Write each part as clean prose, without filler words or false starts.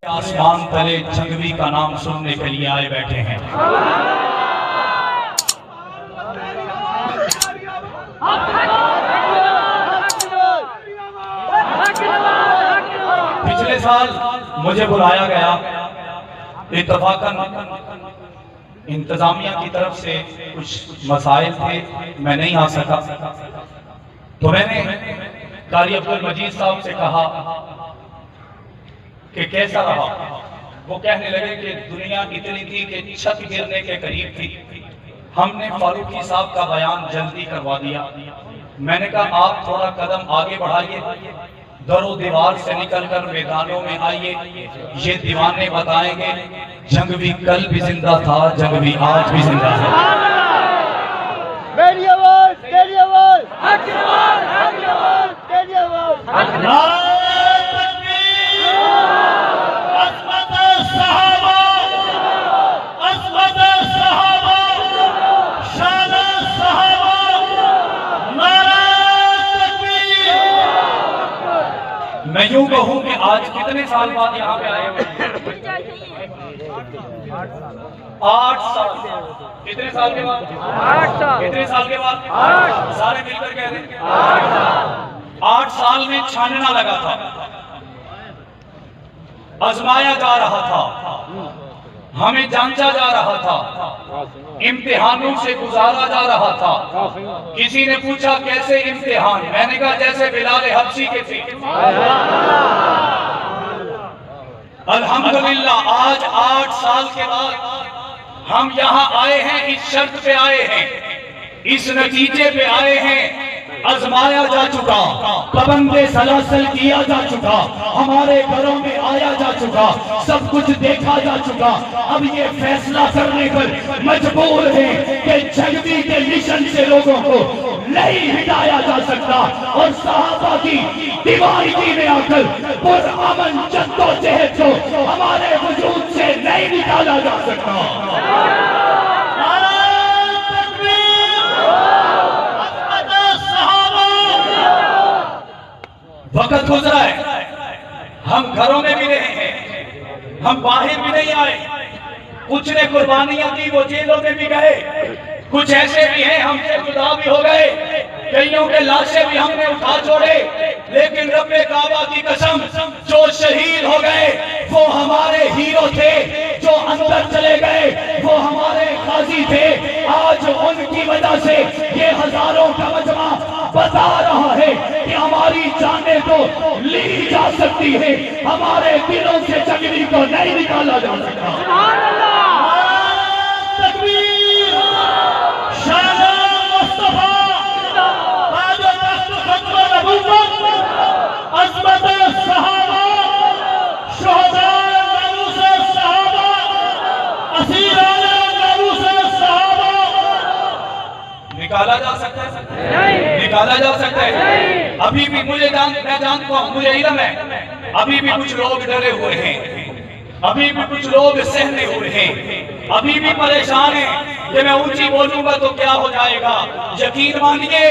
آسمان تلے جنگوی کا نام سننے کے لیے آئے بیٹھے ہیں۔ پچھلے سال مجھے بلایا گیا، اتفاقاً انتظامیہ کی طرف سے کچھ مسائل تھے، میں نہیں آ سکا، تو میں نے قاری عبدالمجید صاحب سے کہا کہ کیسا رہا؟ وہ کہنے لگے کہ دنیا اتنی تھی کہ چھت گرنے کے قریب تھی، ہم نے فاروقی صاحب کا بیان جلدی کروا دیا۔ میں نے کہا آپ تھوڑا قدم آگے بڑھائیے، در و دیوار سے نکل کر میدانوں میں آئیے، یہ دیوانے بتائیں گے جنگوی کل بھی زندہ تھا، جنگوی آج بھی زندہ ہے۔ میری آواز، تیری آواز، حق کی آواز، حق کی آواز، تیری آواز۔ نعرہ تکبیر، عظمت صحابہ، عظمت صحابہ، شان صحابہ، نعرہ تکبیر۔ میں یوں کہوں کہ آج کتنے سال بعد یہاں پہ آئے ہوئے ہیں؟ 8 سال۔ کتنے سال کے بعد؟ 8 سال۔ کتنے سال کے بعد؟ 8۔ سارے مل کر کہہ دیں 8 سال۔ 8 سال میں چھاننا لگا تھا، آزمایا جا رہا تھا، ہمیں جانچا جا رہا تھا، امتحانوں سے گزارا جا رہا تھا۔ کسی نے پوچھا کیسے امتحان؟ میں نے کہا جیسے بلال حبشی کے تھے۔ الحمدللہ آج 8 سال کے بعد ہم یہاں آئے ہیں، اس شرط پہ آئے ہیں، اس نتیجے پہ آئے ہیں، آزمایا جا چکا، پابند سلاسل کیا جا چکا، ہمارے گھروں میں آیا جا چکا، سب کچھ دیکھا جا چکا۔ اب یہ فیصلہ کرنے پر مجبور ہیں کہ جنگوی کے مشن سے لوگوں کو نہیں ہٹایا جا سکتا، اور صحابہ کی دیوانگی میں آ کر پرامن جدوجہد کو ہمارے وجود سے نہیں نکالا جا سکتا۔ وقت گزرا ہے، ہم گھروں میں بھی رہے ہیں، ہم باہر بھی نہیں آئے، کچھ نے قربانیاں دی وہ جیلوں میں بھی گئے، کچھ ایسے بھی ہیں ہم سے جدا بھی ہو گئے، کئیوں کے لاشیں بھی ہم نے اٹھا چھوڑے، لیکن رب کعبہ کی قسم جو شہید ہو گئے وہ ہمارے ہیرو تھے، جو اندر چلے گئے وہ ہمارے غازی تھے۔ آج ان کی وجہ سے یہ ہزاروں کا مجمع بتا رہا ہے کہ ہماری جانیں تو لی جا سکتی ہے، ہمارے دلوں سے جنگوی کو نہیں نکالا جا سکتا۔ سبحان اللہ، تکبیر، شان مصطفیٰ، تاج و تخت ختم نبوت، عظمت صحابہ، شہداء ناموس صحابہ، اسیران ناموس صحابہ۔ نکالا جا سکتا ہے؟ نکالا جا سکتا ہے؟ ابھی بھی میں جانتا ہوں، مجھے علم ہے، ابھی بھی کچھ لوگ ڈرے ہوئے ہیں، ابھی بھی کچھ لوگ سہنے ہوئے ہیں، ابھی بھی پریشان ہیں کہ میں اونچی بولوں گا تو کیا ہو جائے گا۔ یقین مانیے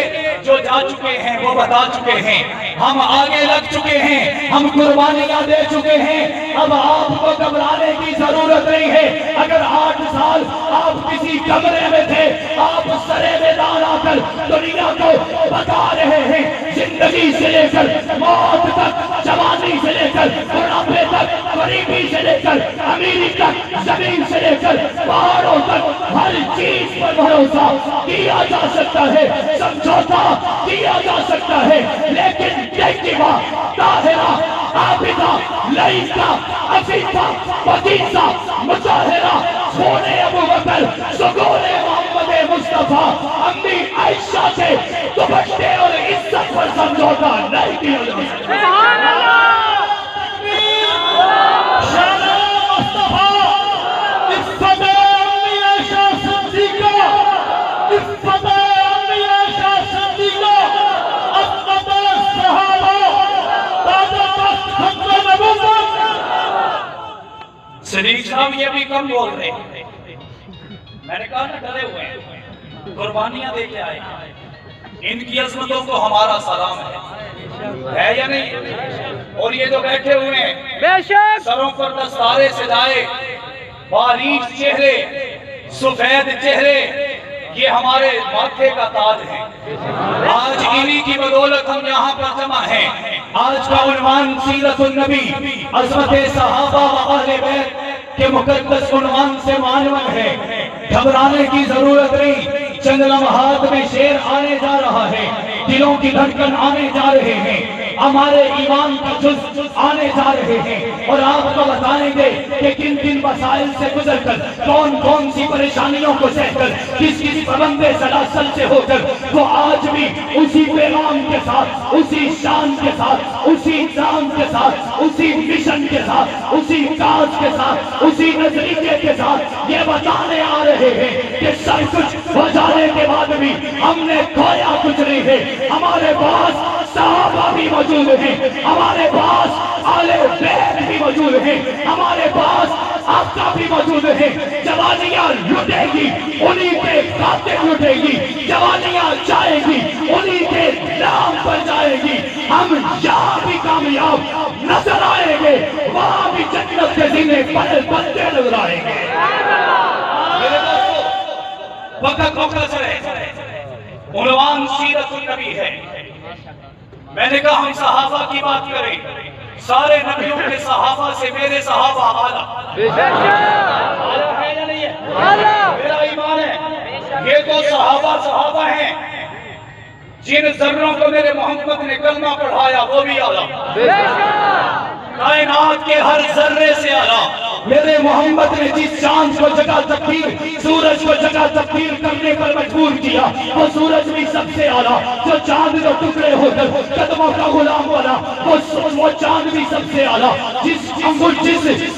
جو جا چکے ہیں وہ بتا چکے ہیں، ہم آگے لگ چکے ہیں، ہم قربانیاں دے چکے ہیں، اب آپ کو گھبرانے کی ضرورت نہیں ہے۔ اگر 8 سال آپ کسی کمرے میں تھے، آپ سرے میدان آ کر دنیا کو بتا رہے ہیں، زندگی سے لے کر موت تک، جوانی سے لے کر بڑھاپے تک، غریبی سے لے کر امیری تک، زمین سے لے کر پہاڑوں تک، ہر چیز پر بھروسہ کیا جا سکتا ہے، سمجھوتا کیا جا سکتا ہے، لیکن طیبہ، طاہرہ، عابدہ، لائقہ، عفیفہ، پاکیزہ، مطہرہ، خون ابو بکر، سکون محمد مصطفیٰ، امی عائشہ سے دوپٹے اور عزت پر سمجھوتا نہیں کیا جا سکتا۔ سبحان اللہ، شان مصطفیٰ، عزت امی عائشہ صدیقہ، عزت امی عائشہ صدیقہ، عظمت صحابہ، تاج و تخت ختم نبوت۔ صدیق صاحب یہ بھی کم بول رہے ہیں، میں نے کہا نا ڈرے ہوئے ہیں، قربانیاں دے کے آئے ہیں، ان کی عظمتوں کو ہمارا سلام ہے۔ ہے یا نہیں؟ اور یہ جو بیٹھے ہوئے ہیں بے شک سروں پر دستارے سجائے، باریک چہرے، سفید چہرے، یہ ہمارے ماتھے کا تاج ہے۔ آج انہی کی بدولت ہم یہاں پر جمع ہیں۔ آج کا عنوان سیرت النبی، عظمت صحابہ و اہل بیت کے مقدس عنوان سے معنون ہے۔ گھبرانے کی ضرورت نہیں، چند لمحات میں شیر آنے جا رہا ہے، دلوں کی دھڑکن آنے جا رہے ہیں، ہمارے ایمان کا جز آنے جا رہے ہیں، اور آپ کو بتائیں گے کہ کن کن مسائل سے گزر کر، کون کون سی پریشانیوں کو سہ کر، کس کس پابندے سلاسل سے ہو کر وہ آج بھی اسی پیغام کے ساتھ، اسی شان کے ساتھ، اسی نام کے ساتھ، اسی مشن کے ساتھ، اسی کاج کے ساتھ، اسی نظریے کے ساتھ یہ بتانے آ رہے ہیں کہ سب کچھ ہو جانے کے بعد بھی ہم نے کھویا کچھ نہیں ہے۔ ہمارے پاس صحابہ بھی موجود ہیں، ہمارے پاس آل بیت بھی موجود ہیں، ہمارے پاس آقا بھی موجود ہیں۔ جوانیاں لٹے گی انہی کے خاطر لٹے گی، جوانیاں جائے گی انہی کے نام پر جائے گی۔ ہم یہاں بھی کامیاب نظر آئیں گے، وہاں بھی جنت کے زینے پر بندے نظر آئیں گے۔ میرے دوستو، وقت مختصر ہے، عنوان سیرت النبی ہے۔ میں نے کہا ہم صحابہ کی بات کریں، سارے نبیوں کے صحابہ سے میرے صحابہ اعلیٰ ہے یا نہیں ہے؟ میرا ایمان ہے یہ تو صحابہ ہیں جن ذروں کو میرے محمد نے کلمہ پڑھایا وہ بھی اعلیٰ، کائنات کے ہر ذرے سے اعلیٰ۔ میرے محمد نے جس چاند کو جگہ تبدیل، سورج کو جگہ تبدیل کرنے پر مجبور کیا، وہ سورج بھی سب سے اعلیٰ۔ جو چاند جو ٹکڑے ہو کر قدموں کا غلام بنا، وہ چاند بھی سب سے اعلیٰ۔ جس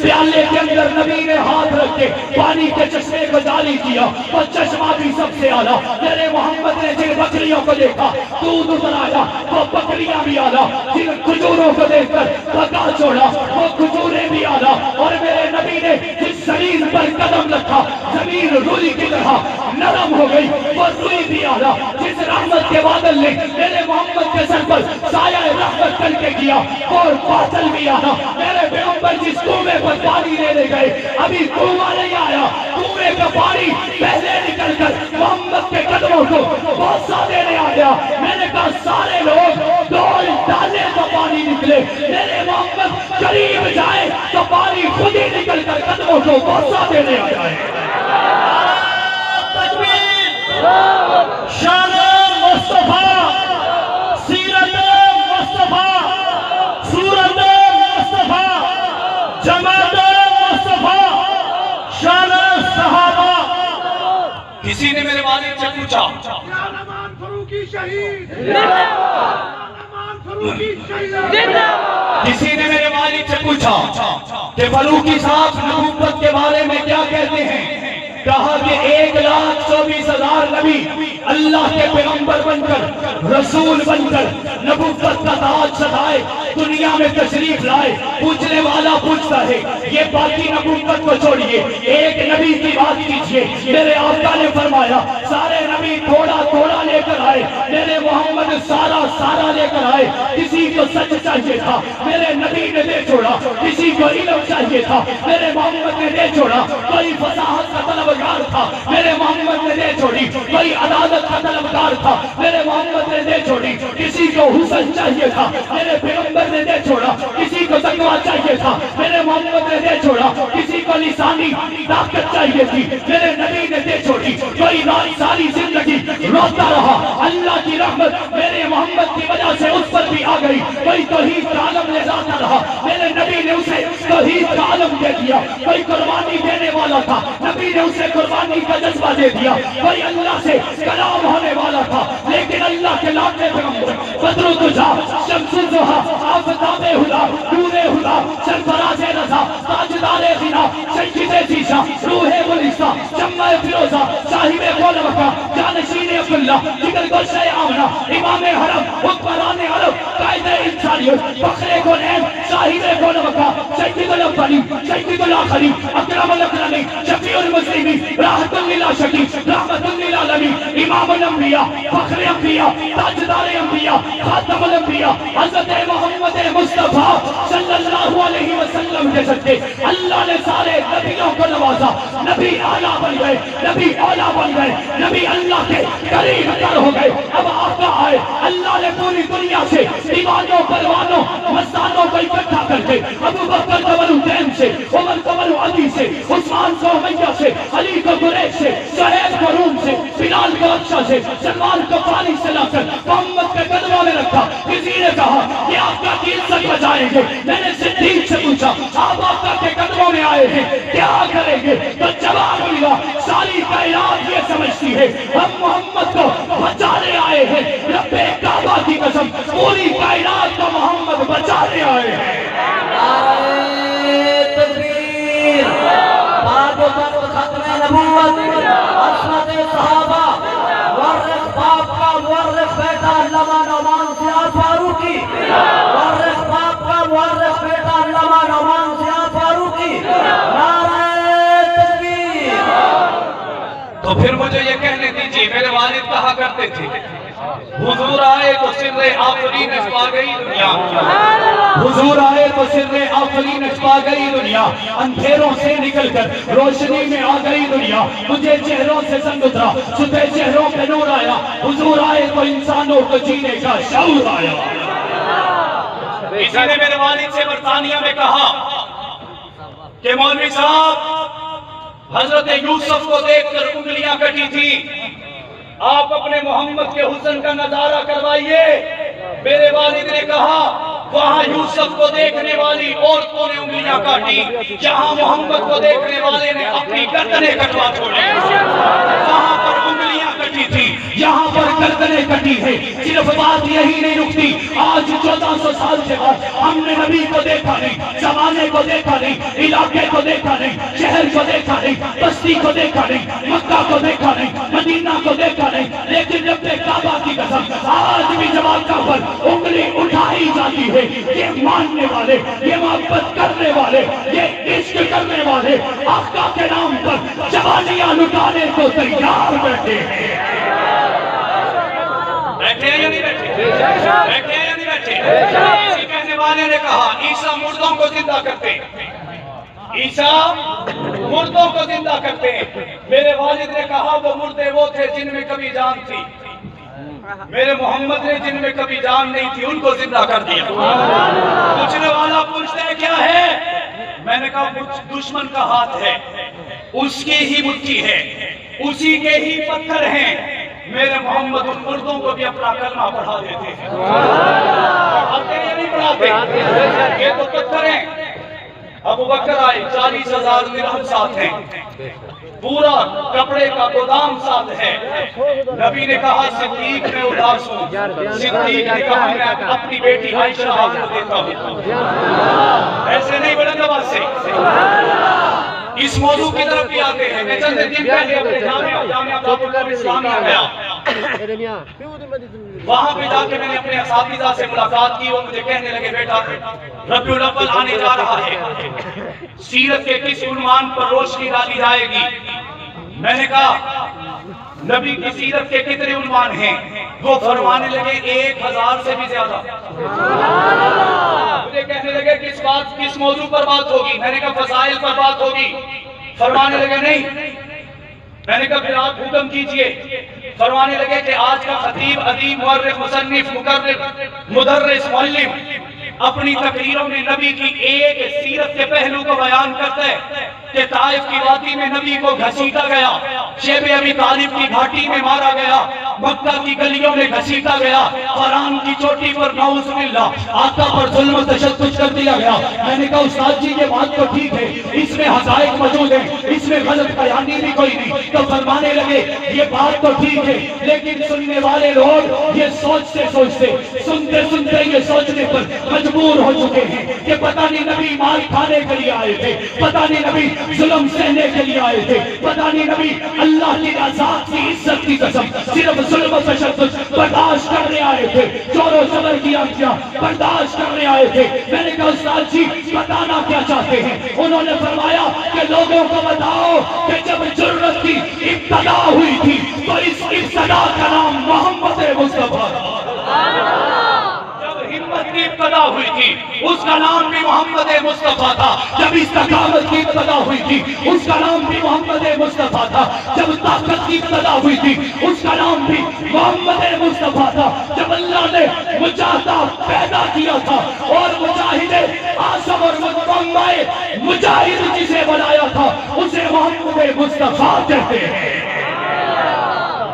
پیالے کے اندر نبی نے ہاتھ رکھ کے پانی کے چشمے کو جاری کیا، وہ چشمہ بھی سب سے اعلیٰ۔ میرے محمد نے جن بکریوں کو دیکھا دودھ اترایا، وہ بکریاں بھی اعلیٰ۔ جن کھجوروں کو دیکھ کر پکا چھوڑا، وہ کھجوریں بھی اعلیٰ۔ اور میرے نبی نے جس زمین پر قدم رکھا، زمین روئی کی طرح نرم ہو گئی، وہ روئی بھی اعلیٰ۔ جس رحمت کے بادل نے میرے محمد کے سر پر سایہ رحمت کر کے کیا، وہ بادل بھی اعلیٰ۔ میرے پیغمبر جس کنویں پر پانی لینے گئے، ابھی کنواں نہیں آیا، کنویں کا پانی پہلے نکل کر محمد کے قدموں کو بوسہ دینے آ گیا۔ میں نے کہا سارے لوگ ڈول ڈالے تو پانی نکلے، میرے محمد قریب جائے تو پانی خود ہی نکل کر قدموں کو بوسہ دینے آ جائے۔ شان مصطفیٰ، سیرت مصطفیٰ، صورت مصطفیٰ، جماعت مصطفیٰ، شان صحابہ۔ کسی نے میرے والد سے پوچھا نعمان فاروقی شہید، کسی نے میرے والد سے پوچھا کہ فاروقی صاحب نبوت کے بارے میں کیا کہتے ہیں؟ کہا کہ 1,24,000 نبی اللہ کے پیغمبر بن کر، رسول بن کر، نبوت کا تاج سجائے دنیا میں تشریف لائے۔ پوچھنے والا پوچھتا ہے یہ باقی نبوت کو چھوڑیے، ایک نبی کی بات کیجئے۔ میرے آقا نے فرمایا سارے نبی تھوڑا تھوڑا لے کر آئے، میرے محمد سارا لے کر آئے۔ کسی کو سچ چاہیے تھا، میرے نبی نے دے چھوڑا۔ کسی کو علم چاہیے تھا، میرے محمد نے دے چھوڑا۔ کوئی فصاحت کا طلبگار تھا، میرے محمد نے دے چھوڑی۔ کوئی عدالت کا طلبگار تھا، میرے محمد نے دے چھوڑی۔ کسی کو حسن چاہیے تھا، میرے پیغمبر نے دے چھوڑا۔ کسی کو تقویٰ چاہیے تھا، میرے محمد نے دے چھوڑا۔ کسی کو لسانی طاقت چاہیے تھی، میرے نبی نے دے چھوڑی۔ کوئی رات ساری زندگی روتا رہا، اللہ کی رحمت میرے محمد کی وجہ سے اس پر بھی آ گئی۔ کوئی توحید کا عالم لے جاتا رہا، میرے نبی نے اسے توحید کا عالم دے دیا۔ کوئی قربانی دینے والا تھا، نبی نے اسے قربانی کا جذبہ دے دیا۔ کوئی اللہ سے کلام ہونے والا تھا، لیکن اللہ کے لاڈلے پیغمبر بدر الدجا، شمس الضحیٰ، آفتاب ہدا، نور ہدا، سرفراز رضا، تاجدار غنا، سید ذیشا، روح گلستہ، شمع فیروزہ، صاحب گولبکہ، جانشین عبداللہ، جگر گوشہ آمنہ، امام حرم، حکمران عرب، قائد انسانیت، فخر کونین، صاحب کون و مکان، سید الاولین، سید الآخرین، اکرم الاکرمین، شفیع المسلمین، راحت للعاشقین، رحمت للعالمین، امام الانبیاء، فخر انبیاء، تاجدار انبیاء، خاتم الانبیاء، حضرت محمد مصطفیٰ صلی اللہ علیہ وسلم کے صدقے اللہ نے سارے نبیوں کو نوازا، نبی اعلیٰ بن گئے، نبی اعلیٰ بن گئے، نبی اللہ کے قریب تر ہو گئے۔ اب آقا آئے، اللہ نے پوری دنیا سے دیوانوں پروانوں مستانوں کو اکٹھا کر کے ابو بکر کو بنو تیم سے، عمر کو بنو عدی سے، عثمان کو امیہ سے، علی کو قریش سے، سہیل کو روم سے، بلال کو اقصی سے، سلمان کو فارس سے لا کر محمد کے قدموں میں رکھا۔ کسی نے کہا کہ آقا کی عزت بچائیں گے، میں نے صدیق سے پوچھا آپ آقا کے قدموں میں آئے ہیں کیا کریں گے؟ تو جواب ملا ساری کائنات یہ سمجھتی ہے ہم محمد کو بچانے آئے ہیں، رب کعبہ کی قسم پوری کائنات کو محمد بچانے آئے ہیں۔ نعرہ تکبیر، بعد وقت ختم نبوت، عصمت صحابہ، مورخ باپ کا مورخ بیٹا علامہ نعمان زیاں فاروقی، مورخ باپ کا مورخ بیٹا علامہ نعمان زیاں فاروقی، نعرہ تکبیر۔ تو پھر مجھے یہ کہنے دیجئے، میرے والد کہا کرتے تھے حضور آئے تو سر آفرین چھپا گئی دنیا، حضور آئے تو سر آفرین چھپا گئی دنیا، اندھیروں سے نکل کر روشنی میں آ گئی دنیا، مجھے چہروں سے سنگ اترا، صبح چہروں پہ نور آیا، حضور آئے تو انسانوں کو جینے کا شعور آیا۔ کسی نے میرے والد سے برطانیہ میں کہا کہ مولوی صاحب حضرت یوسف کو دیکھ کر انگلیاں کٹی تھی، آپ اپنے محمد کے حسن کا نظارہ کروائیے۔ میرے والد نے کہا وہاں یوسف کو دیکھنے والی عورتوں نے انگلیاں کاٹی، جہاں محمد کو دیکھنے والے نے اپنی گردنیں کٹوا چھوڑی۔ وہاں پر انگلیاں کٹی تھی، یہاں پر گردنیں کٹی ہے۔ صرف بات یہی نہیں رکتی، آج 1400 سال کے بعد ہم نے نبی کو دیکھا نہیں، زمانے کو دیکھا نہیں، علاقے کو دیکھا نہیں، شہر کو دیکھا نہیں، بستی کو دیکھا نہیں، مکہ کو دیکھا نہیں، مدینہ کو دیکھا نہیں، لیکن رب کعبہ کی قسم آج بھی جب آقا پر انگلی اٹھائی جاتی ہے، یہ ماننے والے، یہ محبت کرنے والے، یہ عشق کرنے والے آقا کے نام پر جوانیاں لٹانے کو تیار بیٹھے ہیں۔ بیٹھے ہیں یا نہیں بیٹھے؟ بیٹھے ہیں یا نہیں بیٹھے؟ اسی کہنے والے نے کہا عیسیٰ مردوں کو زندہ کرتے ہیں، عیسیٰ مردوں کو زندہ کرتے ہیں۔ میرے والد نے کہا وہ مردے وہ تھے جن میں کبھی جان تھی، میرے محمد نے جن میں کبھی جان نہیں تھی ان کو زندہ کر دیا۔ پوچھنے والا پوچھتے ہیں کیا ہے؟ میں نے کہا دشمن کا ہاتھ ہے، اس کی ہی مٹھی ہے، اسی کے ہی پتھر ہیں۔ میرے محمد ان مردوں کو بھی اپنا کلمہ پڑھا دیتے ہیں۔ پڑھاتے ہیں یا نہیں پڑھاتے؟ یہ تو پتھر ہیں۔ ابو بکر آئے، 40,000 درہم ساتھ ہیں، پورا کپڑے کا گودام ساتھ ہے۔ نبی نے کہا صدیق میں اداس ہوں، صدیق نے کہا میں اپنی بیٹی عائشہ کو دیتا ہوں۔ ایسے نہیں بڑھے گا سے اس موضوع کی طرف بھی آتے ہیں۔ میں چند دن پہلے اپنے جامعہ دارالعلوم اسلامیہ گیا، وہاں پہ جا کے میں نے اپنے اساتذہ سے ملاقات کی، وہ مجھے کہنے لگے بیٹا ربیع الاول آنے جا رہا ہے، سیرت کے کس عنوان پر روشنی ڈالی جائے گی؟ میں نے کہا نبی کی سیرت کے کتنے عنوان ہیں؟ وہ فرمانے لگے 1000 سے بھی زیادہ۔ مجھے کہنے لگے کس موضوع پر بات ہوگی؟ میں نے کہا فضائل پر بات ہوگی۔ فرمانے لگے نہیں۔ میں نے کہا پھر آپ حکم کیجئے۔ فرمانے لگے کہ آج کا خطیب، ادیب، مورخ، مصنف، مدرس، معلم اپنی تقریروں میں نبی کی ایک سیرت کے پہلو کو بیان کرتا ہے کہ طائف کی وادی میں نبی کو گھسیٹا گیا، شیب ابی طالب کی گھاٹی میں مارا گیا، مکہ کی گلیوں میں گھسیٹا گیا، فران کی چوٹی پر نعوذ باللہ آقا پر ظلم و تشدد کر دیا گیا۔ میں نے کہا استاد جی یہ بات تو ٹھیک ہے، اس میں حقائق موجود ہیں، اس میں غلط بیانی بھی کوئی نہیں۔ تو فرمانے لگے یہ بات تو ٹھیک ہے، لیکن سننے والے لوگ یہ سوچتے سنتے یہ سوچنے پر مجبور ہو چکے ہیں کہ پتہ نہیں نبی مال کھانے کے لیے آئے تھے، پتہ نہیں نبی ظلم سہنے کے لیے آئے تھے، پتہ نہیں نبی اللہ کی ذات کی عزت کی قسم صرف ظلم و تشدد برداشت کرنے آئے تھے، چور و چور کی آنکھیاں برداشت کرنے آئے تھے۔ میں نے کہا استاد جی بتانا کیا چاہتے ہیں؟ انہوں نے فرمایا کہ لوگوں کو بتاؤ کہ جب جرأت کی ابتدا ہوئی تھی تو اس ابتدا کا نام محمد مصطفیٰ تھا۔ جب ہمت کی ابتدا ہوئی تھی اس کا نام بھی محمد مصطفیٰ تھا۔ جب استقامت کی ابتدا ہوئی تھی اس کا نام بھی محمد مصطفیٰ تھا۔ جب طاقت کی ابتدا ہوئی تھی اس کا نام بھی محمد مصطفیٰ تھا۔ جب اللہ نے مجاہدہ پیدا کیا تھا اور مجاہد اعظم اور مجاہد جسے بنایا تھا اسے محمد مصطفیٰ کہتے ہیں۔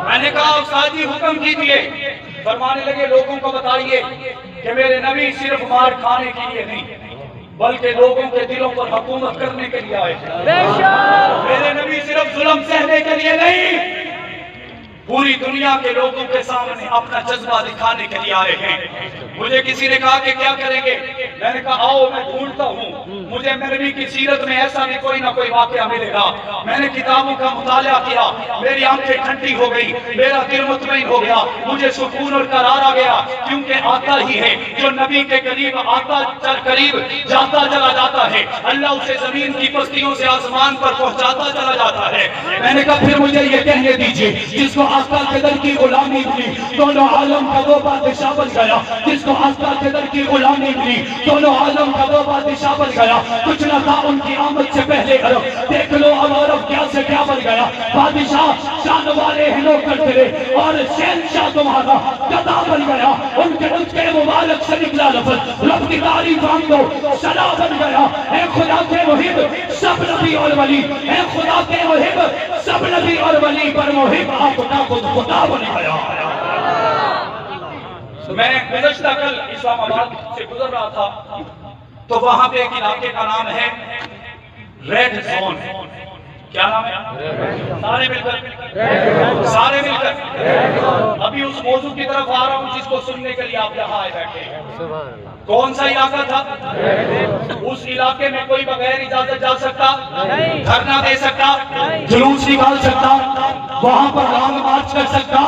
میں نے کہا استاد جی حکم کیجئے۔ فرمانے لگے لوگوں کو بتائیے کہ میرے نبی صرف مار کھانے کے لیے نہیں بلکہ لوگوں کے دلوں پر حکومت کرنے کے لیے آئے تھے۔ میرے نبی صرف ظلم سہنے کے لیے نہیں، پوری دنیا کے لوگوں کے سامنے اپنا جذبہ دکھانے کے لیے آئے ہیں۔ مجھے کسی نے کہا کہ کیا کریں گے؟ میں نے کہا آؤ میں ڈھونڈتا ہوں، مجھے میرے نبی کی سیرت میں ایسا بھی کوئی نہ کوئی واقعہ ملے گا۔ میں نے کتابوں کا مطالعہ کیا، میری آنکھیں ٹھنڈی ہو گئی، میرا دل مطمئن ہو گیا، مجھے سکون اور قرار آ گیا، کیونکہ آتا ہی ہے جو نبی کے قریب قریب جاتا چلا جاتا ہے اللہ اسے زمین کی پستیوں سے آسمان پر پہنچاتا چلا جاتا ہے۔ میں نے کہا پھر مجھے یہ کہنے دیجئے جس کو آقا کے در کی غلامی ملی دونوں عالم کا دو بادشاہ بن گیا، جس کو آقا کے در کی غلامی ملی دونوں عالم کا دو بادشاہ بن گیا، کچھ نہ تھا ان کی آمد سے پہلے عرب، دیکھ لو اب عرب کیا سے کیا بن گیا، بادشاہ شان والے ہیں لوگ کرتے رہے اور شہنشاہ تمہارا گدا بن گیا، ان کے نطق مبارک سے نکلا لفظ رب کی تعریف ہم دو صدا بن گیا۔ اے خدا کے محب سب نبی اور ولی، اے خدا کے محب سب نبی اور ولی پر محب آپ کا خود خدا بن گیا۔ میں گزشتہ کل اسلام آباد سے گزر رہا تھا تو وہاں پہ ایک علاقے کا نام ہے ریڈ زون۔ کیا نام ہے؟ سارے مل کر ابھی اس موضوع کی طرف آ رہا ہوں جس کو سننے کے لیے آپ یہاں آئے بیٹھے ہیں۔ کون سا علاقہ تھا؟ اس علاقے میں کوئی بغیر اجازت جا سکتا، دھرنا دے سکتا، جلوس نکال سکتا، وہاں پر لانگ مارچ کر سکتا،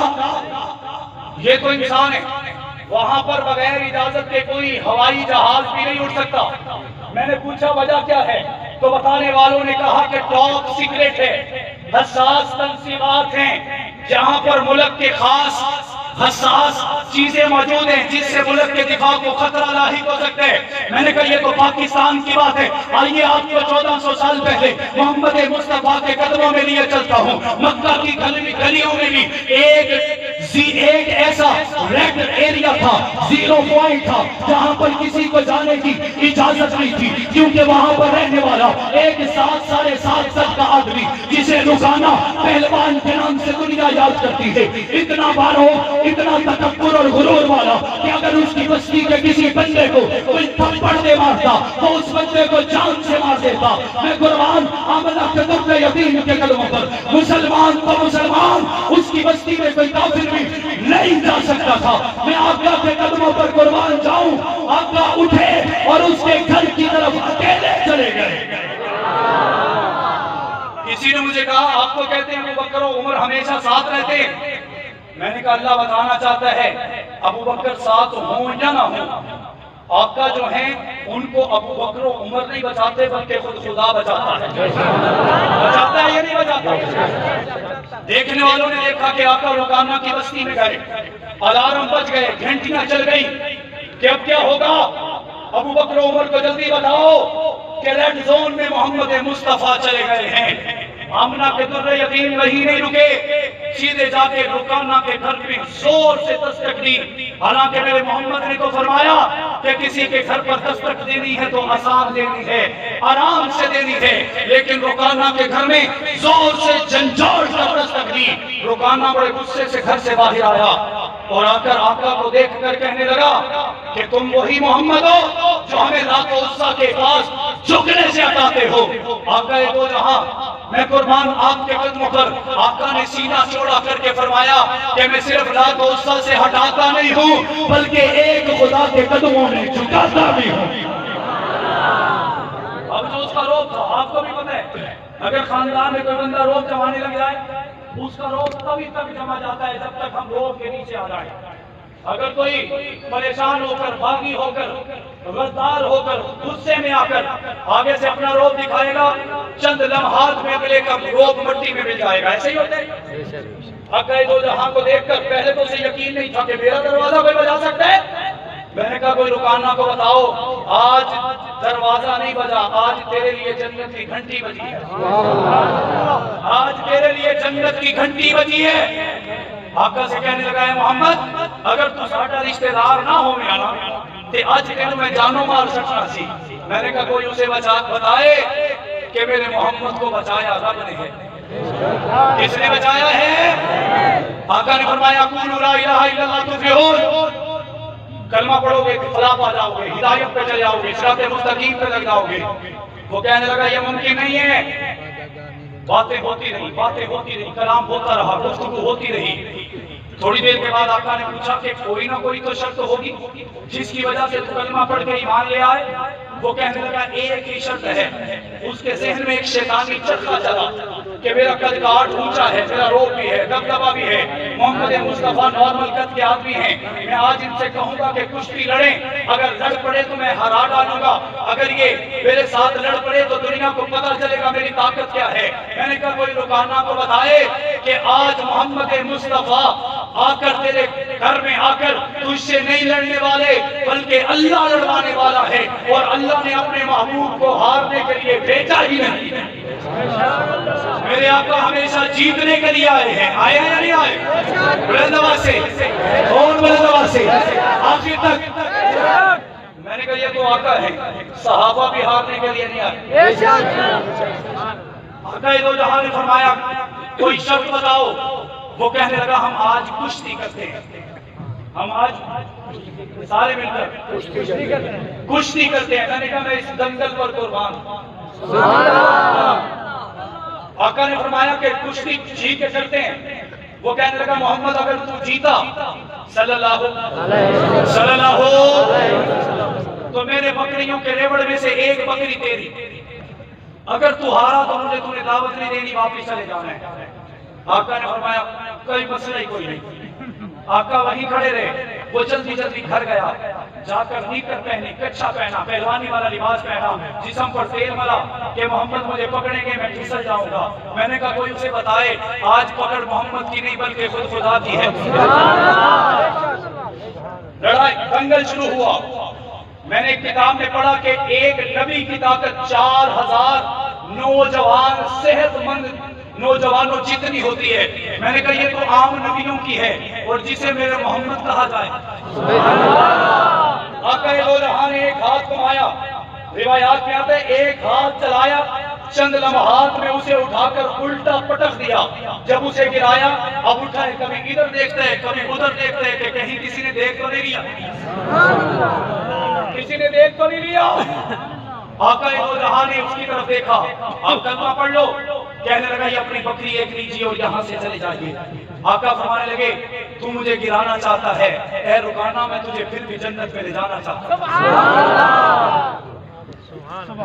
یہ تو انسان ہے۔ وہاں پر بغیر اجازت کے کوئی ہوائی جہاز بھی نہیں اڑ سکتا۔ میں نے پوچھا وجہ کیا ہے تو بتانے والوں نے کہا کہ ٹاپ سیکریٹ ہے، حساس تنصیبات ہیں جہاں پر ملک کے خاص حساس چیزیں موجود ہیں جس سے ملک کے دفاع کو خطرہ لاحق ہو سکتے ہیں۔ میں نے کہا یہ تو پاکستان کی بات ہے، آئیے آپ کو 1400 سال پہلے محمد مصطفیٰ کے قدموں میں لیے چلتا ہوں۔ مکہ کی گلیوں میں بھی ایک ایسا ریڈ ایریا تھا، زیرو پوائنٹ تھا جہاں پر کسی کو جانے کی اجازت نہیں تھی، کیونکہ وہاں پر رہنے والا ایک 7.5 سال کا آدمی جسے رکانا پہلوان کے نام سے دنیا یاد کرتی ہے، اتنا بارو اتنا تکبر اور غرور والا کہ اگر اس کی بستی کے کسی بندے کو کوئی تھپڑ دے مارتا تو اس بندے کو جان سے مار دیتا۔ میں قربان آمنہ کے در یتیم کے قدموں پر مسلمان تو مسلمان اس کی بستی میں کوئی کافر بھی نہیں جا سکتا تھا۔ میں آقا کے قدموں پر قربان جاؤں، آقا اٹھے اور اس کے گھر کی طرف اکیلے چلے گئے۔ کسی نے مجھے کہا آپ کو کہتے ہیں ابو بکر و عمر ہمیشہ ساتھ رہتے ہیں؟ میں نے کہا اللہ بتانا چاہتا ہے ابو بکر ساتھ ہوں یا نہ ہوں، آقا جو ہیں ان کو ابو بکر و عمر نہیں بچاتے بلکہ خود خدا بچاتا ہے۔ بچاتا ہے یا نہیں بچاتا؟ دیکھنے والوں نے دیکھا کہ آقا رکانہ کی بستی میں گئے، الارم بج گئے، گھنٹیاں چل گئی کہ اب کیا ہوگا؟ ابو بکر و عمر کو جلدی بتاؤ کہ ریڈ زون میں محمد مصطفیٰ چلے گئے ہیں۔ آمنہ کے در یتیم وہی نہیں رکے، سیدھے جا کے رکانہ کے گھر میں زور سے دستک دی۔ حالانکہ میرے محمد نے تو فرمایا کہ کسی کے گھر پر دستک دینی ہے تو آسان دینی ہے، آرام سے دینی ہے، لیکن رکانہ کے گھر میں زور سے جھنجھوڑ کر دستک دی۔ رکانہ بڑے غصے سے گھر سے باہر آیا اور آ کر آقا کو دیکھ کر کہنے لگا کہ تم وہی محمد ہو جو ہمیں لات و عزا کے پاس جھکنے سے ہٹاتے ہو۔ آقا دو جہاں میں قربان آپ کے قدموں پر آقا نے سینہ چوڑا کر کے فرمایا کہ میں صرف لات و عزا سے ہٹاتا نہیں ہوں بلکہ ایک خدا کے قدموں میں جھکاتا بھی ہوں۔ اب جو اس کا روب تھا آپ کو بھی پتہ ہے، اگر خاندان میں کوئی بندہ روب جمانے لگ جائے اس کا روب تبھی تک جمع جاتا ہے جب تک ہم روب کے نیچے آ جائیں. اگر کوئی پریشان ہو کر، باغی ہو کر، غدار ہو کر، غصے میں آ کر آگے سے اپنا روب دکھائے گا، چند لمحات میں اگلے کا روب مٹی میں مل جائے گا. ایسے ہی ہوتا ہے. حقائے دو جہاں کو دیکھ کر پہلے تو اسے یقین نہیں تھا کہ میرا دروازہ کوئی بجا سکتا ہے. میں نے کہا کوئی رکانہ کو بتاؤ، آج دروازہ نہیں بجا، آج تیرے لیے جنت کی گھنٹی بجی ہے. آج تیرے لیے جنت کی گھنٹی بجی ہے. آقا سے کہنے لگا ہے محمد اگر تو ساڈا رشتہ دار نہ ہو میرا تے اج تینوں میں جانوں مار سکتا سی. میں نے کہا کوئی اسے بتائے کہ میرے محمد کو بچایا رب نے ہے. کس نے بچایا ہے؟ آقا نے فرمایا قولوا لا الہ الا اللہ تفلحون. کلمہ پڑھو گے فلاح پا جاؤ گے، ہدایت پہ چلے جاؤ گے، صراط مستقیم پہ لگ جاؤ گے. وہ کہنے لگا یہ ممکن نہیں ہے. باتیں ہوتی رہی، کلام ہوتا رہا، گفتگو ہوتی رہی. تھوڑی دیر کے بعد آقا نے پوچھا کہ کوئی نہ کوئی تو شرط ہوگی جس کی وجہ سے تو کلمہ پڑھ کے ایمان لے آئے. وہ کہنے لگا ایک ہی شرط ہے. اس کے ذہن میں ایک شیطانی چرخا چلا کہ میرا قد کاٹ اونچا ہے، میرا روب بھی ہے، دبدبہ بھی ہے، محمد مصطفیٰ نارمل قد کے آدمی ہیں. میں آج ان سے کہوں گا کہ کشتی لڑیں، اگر لڑ پڑے تو میں ہرا ڈالوں گا، اگر یہ میرے ساتھ لڑ پڑے تو دنیا کو پتہ چلے گا میری طاقت کیا ہے. میں نے کہا کوئی رکانہ کو بتائے کہ آج محمد مصطفیٰ آ کر تیرے گھر میں آ کر تجھ سے نہیں لڑنے والے بلکہ اللہ لڑوانے والا ہے، اور اللہ نے اپنے محبوب کو ہارنے کے لیے بھیجا ہی نہیں. میرے آقا ہمیشہ جیتنے کے لیے آئے ہیں. آئے ہیں یا نہیں آئے؟ بلند آواز سے اور بلند آواز سے آخر تک. میں نے کہا یہ تو آقا ہے، صحابہ بھی ہارنے کے لیے نہیں آئے. آقا دو جہاں نے فرمایا کوئی شرط بتاؤ. وہ کہنے لگا ہم آج کشتی کرتے ہیں. ہم آج سارے مل کر کشتی کرتے ہیں. میں نے کہا میں اس دنگل پر قربان ہوں. آقا نے فرمایا کہ کشتی جیت کے کرتے ہیں. وہ کہنے لگا محمد اگر تو جیتا صلی اللہ تو میرے بکریوں کے ریوڑ میں سے ایک بکری تیری. اگر تو ہارا تو مجھے تو نے دعوت نہیں دینی، واپس چلے جانا ہے. آقا نے فرمایا کوئی مسئلہ ہی کوئی نہیں. آقا وہیں کھڑے رہے. وہ جلدی جلدی گھر گیا، جا کر نیکر پہنی، کچھا پہنا، پہلوانی والا لباس پہنا، جسم پر تیل ملا کہ محمد مجھے پکڑیں گے میں پھسل جاؤں گا. میں نے کہا کوئی اسے بتائے آج پکڑ محمد کی نہیں بلکہ خود خدا کی ہے. لڑائی دنگل شروع ہوا. میں نے ایک کتاب میں پڑھا کہ ایک نبی کی طاقت 4000 نوجوان صحت مند نوجوانوں جتنی ہوتی ہے. میں نے کہا یہ تو عام نبیوں کی ہے اور جسے میرے محمد کہا جائے. آقا دو جہاں نے ایک ہاتھ کمایا. روایات میں آتا ہے ایک ہاتھ چلایا، چند لمحات میں اسے اٹھا کر الٹا پٹک دیا. جب اسے گرایا اب اٹھا ہے، کبھی ادھر دیکھتا ہے کبھی ادھر دیکھتا ہے کہ کہیں کسی نے دیکھ تو نہیں لیا، کسی نے دیکھ تو نہیں لیا. آقا دو جہاں نے اس کی طرف دیکھا. اب کلمہ پڑھ لو. کہنے لگا یہ اپنی بکری ایک لیجیے اور یہاں سے چلے جائیے. آقا فرمانے لگے تو مجھے گرانا چاہتا ہے، اے رکانہ میں تجھے پھر بھی جنت میں لے جانا چاہتا ہوں.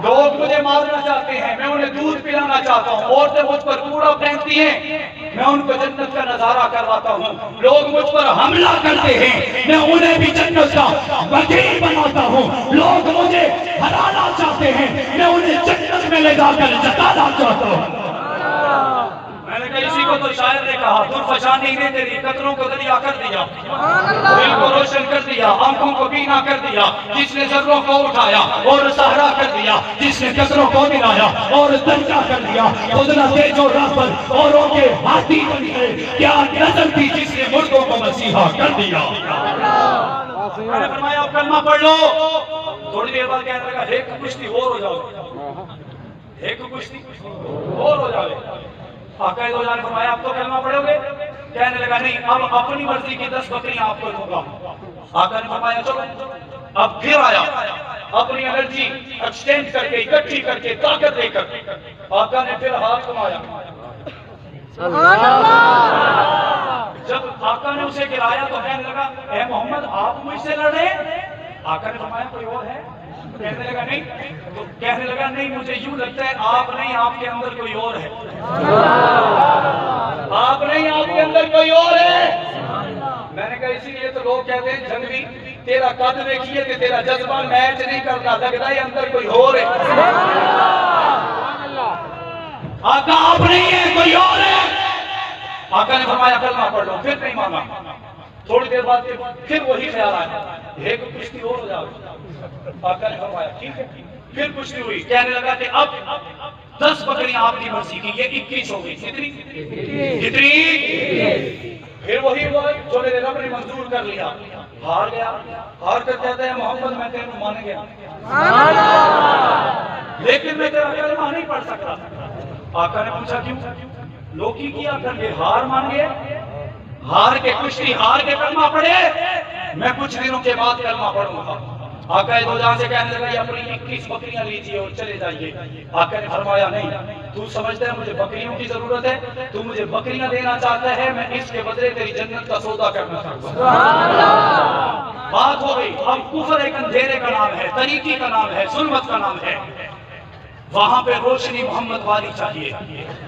لوگ مجھے مارنا چاہتے ہیں، میں انہیں دودھ پلانا چاہتا ہوں. عورتیں مجھ پر کوڑا پھینکتی ہیں، میں ان کو جنت کا نظارہ کرواتا ہوں. لوگ مجھ پر حملہ کرتے ہیں، میں انہیں بھی جنت کا وکیل بناتا ہوں. لوگ مجھے ہرانا چاہتے ہیں، میں انہیں جنت میں لے جا کر جتانا چاہتا ہوں. میں نے کہا اسی کو تو شاعر نے کہا درفشانی نے تیری قطروں کو دریا کر دیا، دل کو روشن کر دیا، آنکھوں کو بینا کر دیا. جس نے ذروں کو اٹھایا اور صحرا کر دیا، جس نے قطروں کو ملایا اور دریا کر دیا. خدا تیج و رحمت اوروں کے ہاتھی بن گئے. کیا نظر تھی جس نے مردوں کو مسیحا کر دیا. میں نے فرمایا اب کلمہ پڑھ لو. تھوڑی دیر بعد کہنے لگا ایک کشتی اور ہو جاؤ، ایک کشتی اور ہو جاؤ. آقا دو جہاں نے فرمایا اب تو کلمہ پڑھو گے؟ کہنے لگا نہیں، اب اپنی مرضی کی 10 بکریاں آپ کو دوں گا. آقا نے فرمایا چلو. اب پھر آیا اپنی انرجی ایکسٹینڈ کر کے اکٹھی کر کے طاقت لے کر. آقا نے پھر ہاتھ کمایا. جب آقا نے اسے گرایا تو کہنے لگا اے محمد آپ مجھ سے لڑ رہے ہیں؟ آقا نے فرمایا کوئی اور ہے؟ کہنے لگا نہیں. تو کہنے لگا نہیں مجھے یوں لگتا ہے آپ نہیں، آپ کے اندر کوئی اور ہے. آپ اندر کوئی اور ہے. میں نے کہا اسی لیے تو لوگ کہتے ہیں جنگی تیرا قد دیکھیے کہ تیرا جذبہ میچ نہیں کرتا, لگتا ہے اندر کوئی اور ہے. آقا آپ نہیں ہے, کوئی اور ہے. آقا نے فرمایا کلمہ پڑھ لو, پھر نہیں مانا. تھوڑی دیر بعد پھر وہی خیال آیا, ایک کشتی اور ہو جاؤ. آقا نے فرمایا ٹھیک ہے. پھر کشتی ہوئی, کہنے لگا کہ اب 10 بکریاں آپ کی مرضی کی, یہ 21 ہو گئی. کتنی؟ پھر وہی ہوا جو میرے رب نے منظور کر لیا. ہار گیا, ہار کر کہتا ہے محمد میں تیرے مان گیا, لیکن میں تیرا کلمہ نہیں پڑھ سکتا. آقا نے پوچھا کیوں؟ لوکی کیا کر کے ہار مان گئے, ہار کے کشتی ہار کے کلمہ پڑھے, میں کچھ دنوں کے بعد کلمہ پڑھوں گا. آقا دو جہاں سے کہنے لگا یہ اپنی 21 بکریاں لیجیے اور چلے جائیے. آقا نے فرمایا نہیں, تو سمجھتا ہے مجھے بکریوں کی ضرورت ہے, تو مجھے بکریاں دینا چاہتا ہے, میں اس کے بدلے تیری جنت کا سودا کرنا چاہتا ہوں. بات ہو گئی. اب کفر ایک اندھیرے کا نام ہے, طریقی کا نام ہے, ظلمت کا نام ہے. وہاں پہ روشنی محمد والی چاہیے,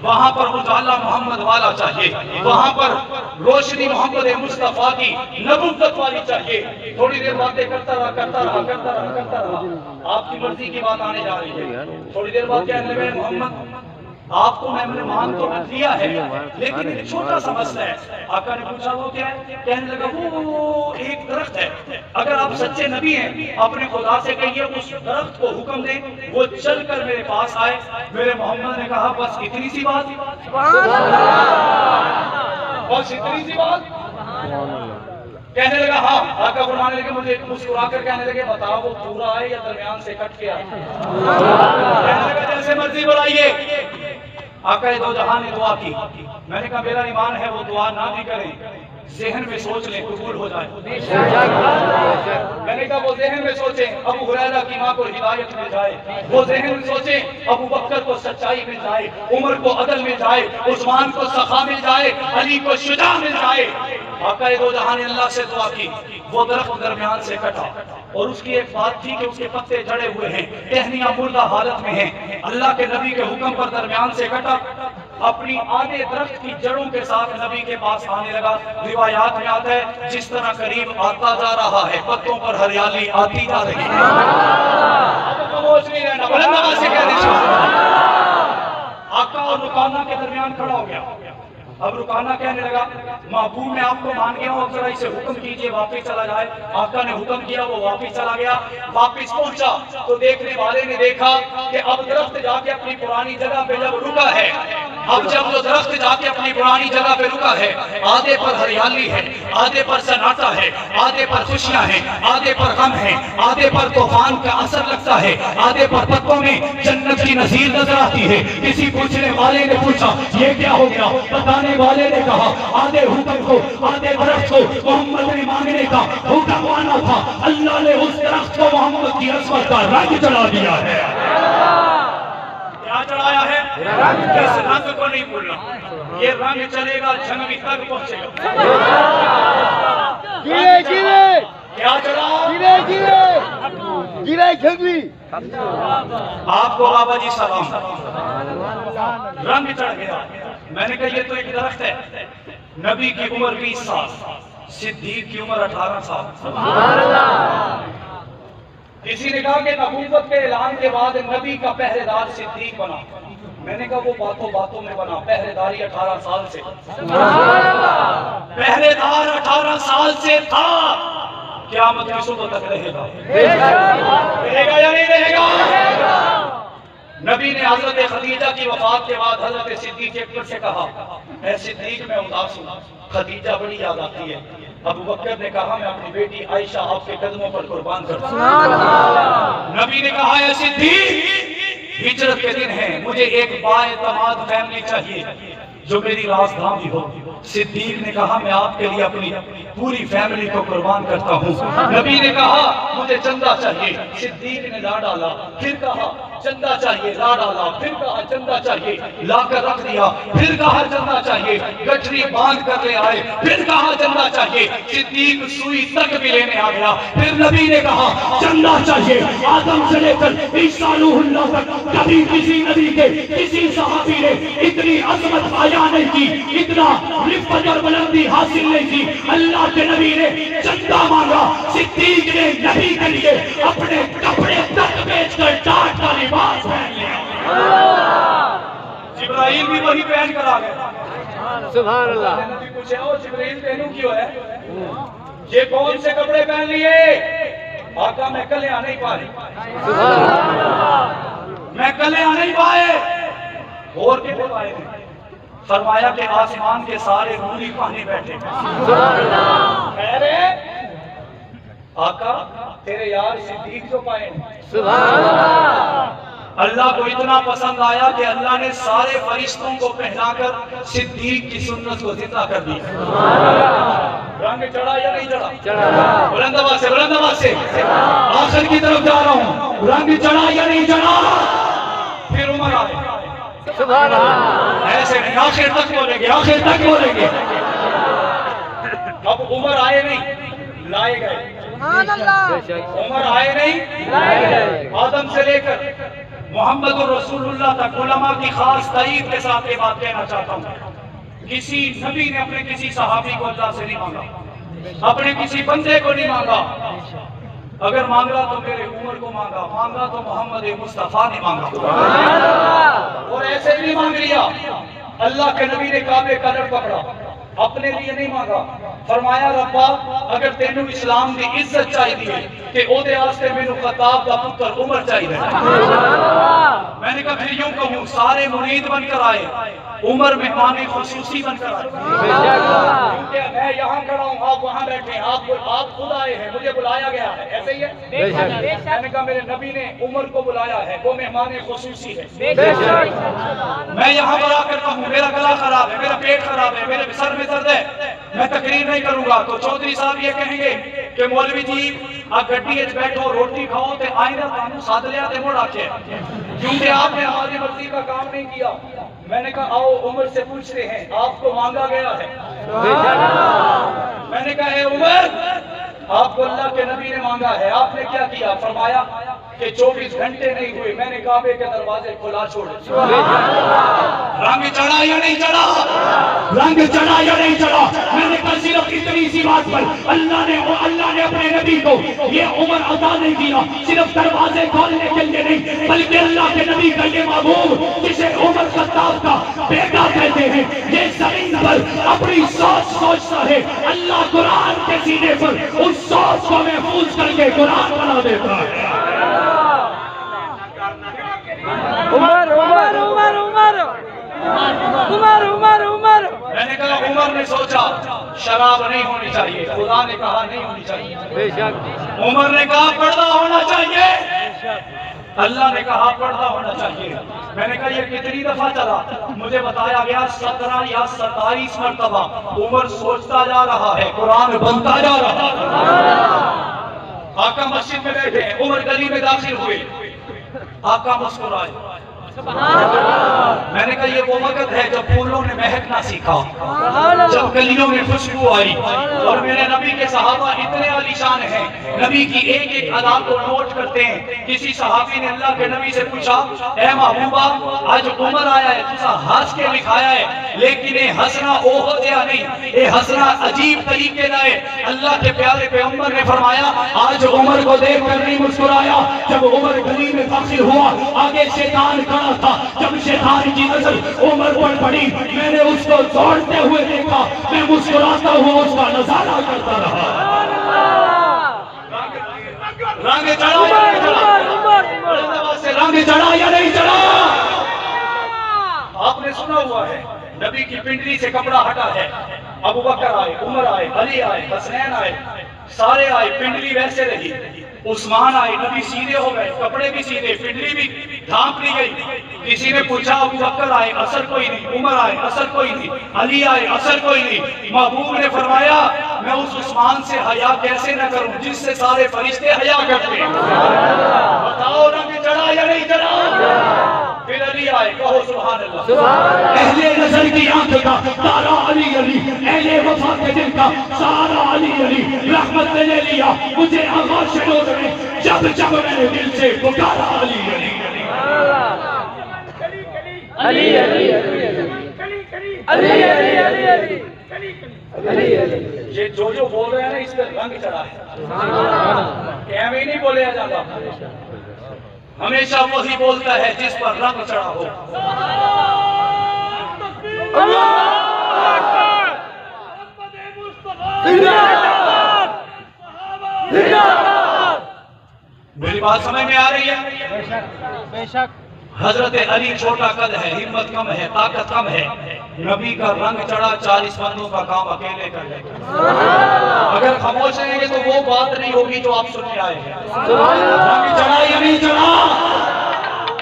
وہاں پر اجالا محمد والا چاہیے, وہاں پر روشنی محمد مصطفیٰ کی نبوت والی چاہیے. تھوڑی دیر باتیں کرتا رہا. آپ کی مرضی کی بات آنے جا رہی ہے. تھوڑی دیر بعد کہنے لگے محمد آپ کو میں نے مان تو دیا ہے, لیکن ایک چھوٹا سا مسئلہ ہے. آقا نے پوچھا وہ کیا ہے؟ کہنے لگا وہ ایک درخت ہے, اگر آپ سچے نبی ہیں اپنے خدا سے کہیے اس درخت کو حکم دیں وہ چل کر میرے پاس آئے. میرے محمد نے کہا بس اتنی سی بات, بس اتنی سی بات. کہنے لگا ہاں. آقا فرمانے لگے, مجھے مسکرا کر کہنے لگے بتاؤ وہ پورا آئے یا درمیان سے کٹ کے آئے؟ کہنے لگا جیسے مرضی بلائیے. آقا دو جہاں نے دعا کی. میں نے کہا میرا ایمان ہے وہ دعا نہ بھی کریں, ذہن میں سوچ لیں قبول ہو جائے. میں نے کہا وہ ذہن میں سوچیں ابو ہریرہ کی ماں کو ہدایت مل جائے, وہ ذہن میں سوچیں ابو بکر کو سچائی مل جائے, عمر کو عدل مل جائے, عثمان کو سخا مل جائے, علی کو شجاع مل جائے. آقا دو جہاں نے اللہ سے دعا کی. وہ درخت درمیان سے کٹا اور اس کی ایک بات تھی کہ اس کے پتے جڑے ہوئے ہیں, ٹہنیاں مردہ حالت میں ہیں. اللہ کے نبی کے حکم پر درمیان سے کٹا, اپنی آدھے درخت کی جڑوں کے ساتھ نبی کے پاس آنے لگا. روایات میں آتا ہے جس طرح قریب آتا جا رہا ہے پتوں پر ہریالی آتی جا رہی ہے. آقا اور رکانہ کے درمیان کھڑا ہو گیا. اب رکانہ کہنے لگا محبوب میں آپ کو مان گیا ہوں, ذرا اسے حکم کیجئے واپس چلا جائے. آقا نے حکم کیا, وہ واپس چلا گیا. واپس پہنچا تو دیکھنے والے نے دیکھا کہ اب درخت جا کے اپنی پرانی جگہ پہ جب رکا ہے, اب جب وہ درخت جا کے اپنی پرانی جگہ پہ رکا ہے, آدھے پر ہریالی ہے, آدھے پر سناٹا ہے, آدھے پر خوشیاں ہیں, آدھے پر غم ہیں, آدھے پر طوفان کا اثر لگتا ہے, آدھے پر پتوں میں جنت کی نظیر نظر آتی ہے. کسی پوچھنے والے نے پوچھا یہ کیا ہو گیا؟ بتانے والے نے کہا آدھے حکم کو, آدھے درخت کو محمد نے مانگنے کا حکم آنا تھا, اللہ نے اس درخت کو محمد کی عظمت کا رنگ چڑھا دیا ہے. کیا چڑھایا ہے؟ اس رنگ کو نہیں بھولنا, یہ رنگ چلے گا جنگی تک پہنچے گا. جیوے جیوے کیا چڑھا؟ جیوے جیوے جیوے جھنگوی. آپ کو بابا جی سلام. رنگ چڑھ گیا. میں نے کہا یہ تو ایک درخت ہے, نبی کی عمر 20 سال, صدیق کی عمر 18 سال. سبحان اللہ. کسی نے کہا کہ نبوت کے اعلان کے بعد نبی کا پہرے دار صدیق بنا. میں نے کہا وہ باتوں باتوں میں بنا, پہرے داری 18 سال سے. پہرے دار 18 سال سے تھا, قیامت کی صبح تک رہے گا. رہے گا یا نہیں رہے گا؟ نبی نے حضرت خدیجہ کی وفات کے بعد حضرت صدیق اکبر سے کہا اے صدیق میں اداس ہوں, خدیجہ بڑی یاد آتی ہے. ابو بکر نے کہا میں اپنی بیٹی عائشہ آپ کے قدموں پر قربان کرتا ہوں. نبی نے کہا اے صدیق ہجرت کے دن ہیں, مجھے ایک بااعتماد فیملی چاہیے جو میری رازداری ہو. صدیق نے کہا میں آپ کے لیے اپنی پوری فیملی کو قربان کرتا ہوں. نبی نے کہا مجھے چندہ چاہیے. صدیق نے لا ڈالا, پھر کہا چندہ چاہیے, لا ڈالا, پھر کہا چندہ چاہیے, لا کر رکھ دیا, پھر کہا چندہ چاہیے, گٹھری باندھ کر لے آئے, پھر کہا چندہ چاہیے. صدیق سوئی تک بھی لینے آ گیا. پھر نبی نے کہا چندہ چاہیے. آدم سے لے کر عیسیٰ روح اللہ تک کبھی کسی نبی کے کسی صحابی نے اتنا اتنی عظمت آیا نہیں کی، اتنا رفت اور بلندی حاصل نہیں کی. اللہ کے نبی نے چندہ مانگا، صدیق نے نبی کے لیے اپنے کپڑے تک بیچ کر ٹاٹ کا لباس پہن لیا. جبرائیل بھی وہی پہن کر آ گئے. سبحان اللہ. نبی پوچھے او جبرائیل پہنوں کیوں ہے؟ یہ کون سے کپڑے پہن لیے؟ آقا میں کلے آ نہیں پائے، میں کلے آ نہیں پائے. اور کتنے پائے ہیں؟ فرمایا کہ آسمان کے سارے نوری پانی بیٹھے. خیر ہے آقا تیرے یار صدیق جو پائے ہیں. اللہ کو اتنا پسند آیا کہ اللہ نے سارے فرشتوں کو پہنا کر صدیق کی سنت کو زندہ کر دی. رنگ چڑھا یا نہیں چڑھا؟ بلند آواز سے، بلند آواز سے. آخر کی طرف جا رہا ہوں. رنگ چڑھا یا نہیں چڑھا؟ پھر عمر آئے. ایسے نہیں، آخر تک بولیں گے، آخر تک بولیں گے. اب عمر آئے نہیں، لائے گئے. عمر آئے نہیں، آدم سے لے کر محمد رسول اللہ تک علماء کی خاص تائید کے ساتھ یہ بات کہنا چاہتا ہوں. کسی نبی نے اپنے کسی صحابی کو اللہ سے نہیں مانگا، اپنے کسی بندے کو نہیں مانگا. اگر مانگا تو میرے عمر کو مانگا، مانگا تو محمد مصطفیٰ نے مانگا. اور ایسے نہیں مانگ لیا. اللہ کے نبی نے کعبے کا لڑ پکڑا، اپنے لیے نہیں مانگا. فرمایا ربا اگر تینوں اسلام کی عزت چاہیے کہ او دے آستے میں نو خطاب دا پتر عمر چاہیے. میں نے کہا پھر یوں کہوں سارے مرید بن کر آئے، عمر مہمان خصوصی بن کر آئے. کیونکہ میں یہاں کھڑا ہوں، آپ وہاں بیٹھے ہیں، آپ خود آئے ہیں، مجھے بلایا گیا ہے. ایسے ہی ہے. میں نے کہا میرے نبی نے عمر کو بلایا ہے، وہ مہمان خصوصی ہے. میں یہاں پر آ کر کہوں میرا گلا خراب ہے، میرا پیٹ خراب ہے، میرے سر میں درد ہے، میں تقریر نہیں کروں گا تو چودھری صاحب یہ کہیں گے کہ مولوی جی آپ گڈی اچ بیٹھو روٹی کھاؤ تے آئندہ تانوں ساتھ لیا تے مڑ آکے، کیونکہ آپ نے ہماری مرضی کا کام نہیں کیا. میں نے کہا آؤ عمر سے پوچھتے ہیں آپ کو مانگا گیا ہے. میں نے کہا اے عمر آپ کو اللہ کے نبی نے مانگا ہے، آپ نے کیا کیا؟ فرمایا کہ 24 گھنٹے نہیں ہوئے میں نے کعبے کے دروازے کھلا چھوڑے. رنگ چڑھا یا نہیں چڑھا؟ رنگ چڑھا یا نہیں چڑھا؟ میں نے کہا صرف اتنی سی بات پر اللہ نے اپنے نبی کو یہ عمر عطا نہیں کیا، صرف دروازے کھولنے کے لیے نہیں، بلکہ اللہ کے نبی کا یہ محبوب جسے عمر خطاب کا بیٹا کہتے ہیں، یہ زمین پر اپنی سوچ سوچتا ہے، اللہ قرآن کے سینے پر اس سوچ کو محفوظ کر کے قرآن بنا دیتا ہے. عمر عمر عمر عمر عمر عمر عمر. میں نے کہا عمر نے سوچا شراب نہیں ہونی چاہیے، خدا نے کہا نہیں ہونی چاہیے. بے شک. عمر نے کہا پردہ ہونا چاہیے، اللہ نے کہا پردہ ہونا چاہیے. میں نے کہا یہ کتنی دفعہ چلا؟ مجھے بتایا گیا 17 یا 27 مرتبہ. عمر سوچتا جا رہا ہے، قرآن بنتا جا رہا ہے. آقا مسجد میں بیٹھے ہیں، عمر گلی میں داخل ہوئے، آقا مسکرائے. میں نے کہا یہ وہ وقت ہے جب پھولوں نے مہکنا سیکھا، جب گلیوں میں خوشبو آئی. اور میرے نبی کے صحابہ اتنے عالیشان ہیں، نبی کی ایک ایک ادا کو نوٹ کرتے ہیں. کسی صحابی نے اللہ کے نبی سے پوچھا اے محبوبہ آج عمر آیا ہے، تسا ہنس کے لکھایا ہے لیکن یہ ہنسنا او ہو دیا نہیں، یہ ہنسنا عجیب طریقے نہ ہے. اللہ کے پیارے پیغمبر نے فرمایا آج عمر کو دیکھ کر نہیں مسکرایا. جب عمر گلی میں داخل ہوا آگے شیطان کھڑا تھا، جب شیطان کی نظر عمر پر پڑی میں نے اس کو دوڑتے ہوئے دیکھا، میں مسکراتا ہوا اس کا نظارہ کرتا رہا. رنگ چڑھا یا نہیں چڑھا؟ رنگ چڑھا یا نہیں چڑھا؟ آپ نے سنا ہوا ہے نبی کی پنڈلی سے کپڑا ہٹا ہے، ابو بکر آئے، عمر آئے، علی آئے، حسنین آئے، سارے آئے، پنڈلی ویسے رہی. عثمان آئے، نبی سیدھے ہو گئے، کپڑے بھی سیدھے، پنڈلی بھی ڈھانپ لی گئی. کسی نے پوچھا ابو بکر آئے، اثر کوئی نہیں، عمر آئے، اثر کوئی نہیں، علی آئے، اثر کوئی نہیں. محبوب نے فرمایا میں اس عثمان سے حیا کیسے نہ کروں جس سے سارے فرشتے حیا کرتے ہیں. بتاؤ رنگ چڑھا یا نہیں چڑھا؟ پھر علی آئے، کہو سبحان اللہ. اہل نظر کی آنکھ کا تارا علی علی، اہل وفا کے دل کا سارا علی علی. رحمت نے لے لیا مجھے آغاز شنود نے، جب جب میں نے دل سے پکارا علی علی علی علی علی. یہ جو بول رہے ہیں نا اس پہ رنگ چڑھا ہے، ایویں نہیں بولیا جاتا، ہمیشہ وہی بولتا ہے جس پر رنگ چڑھا ہو۔ میری بات سمجھ میں آ رہی ہے؟ حضرت علی چھوٹا قد ہے، ہمت کم ہے، طاقت کم ہے، نبی کا رنگ چڑھا 40 بندوں کا کام اکیلے کر لے گا۔ اگر خاموش رہیں گے تو وہ بات نہیں ہوگی جو آپ سننے آئے ہیں۔ رنگ چڑھا یا نہیں چڑھا؟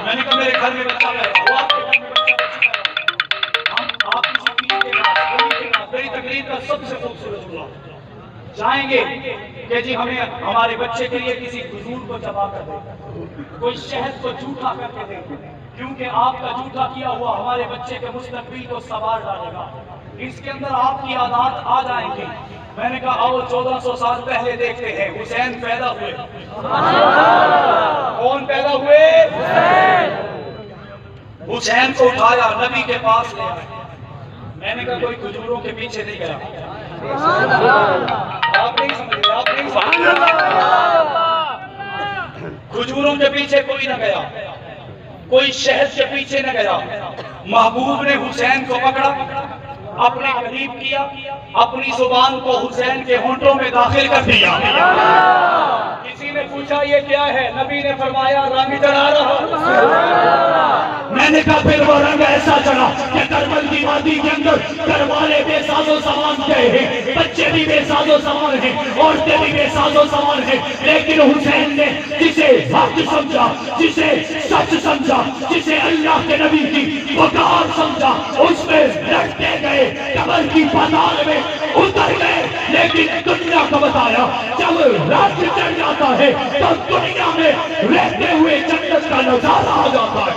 میں نے کہا میرے گھر میں بچہ بیٹھا، وہ آپ کے گھر میں بچہ بیٹھا، آپ کسی پیڑھی کے بعد میری تقریر کا سب سے خوبصورت ہوا چاہیں گے کہ جی ہمیں ہمارے بچے کے لیے کسی حضور کو چبا کر دیں، کوئی شہد کو جھوٹا کر کے دیں، کیونکہ آپ کا جھوٹا کیا ہوا ہمارے بچے کے مستقبل کو سوار ڈالے گا، اس کے اندر آپ کی عادات آ جائیں گی۔ میں نے کہا آؤ 1400 سال پہلے دیکھتے ہیں، حسین پیدا ہوئے۔ کون پیدا ہوئے؟ حسین کو اٹھایا، نبی کے پاس لے آئے۔ میں نے کہا کوئی کھجوروں کے پیچھے نہیں گیا، آپ نہیں سمجھے، آپ نہیں سمجھے، کھجوروں کے پیچھے کوئی نہ گیا، کوئی شہد کے پیچھے نہ گیا، محبوب نے حسین کو پکڑا، اپنے قریب کیا، اپنی زبان کو حسین کے ہونٹوں میں داخل کر دیا۔ کسی نے پوچھا یہ کیا ہے؟ نبی نے فرمایا رنگ چڑھا رہا۔ میں نے کہا پھر وہ رنگ ایسا چڑھا کہ کربل کی وادی کے اندر گھر والے بے ساز و سامان گئے ہیں، بچے بھی بے ساز و سامان ہیں، عورتیں بھی بے ساز و سامان ہیں، لیکن حسین نے جسے حق سمجھا، جسے سچ سمجھا، جسے اللہ کے نبی کی وقار سمجھا، اس میں لٹتے گئے، قبر کی پاتال میں اتر گئے۔ لیکن دنیا کو بتایا جب رات چڑھ جاتا ہے تو دنیا میں رہتے ہوئے جنت کا نظارہ آ جاتا ہے۔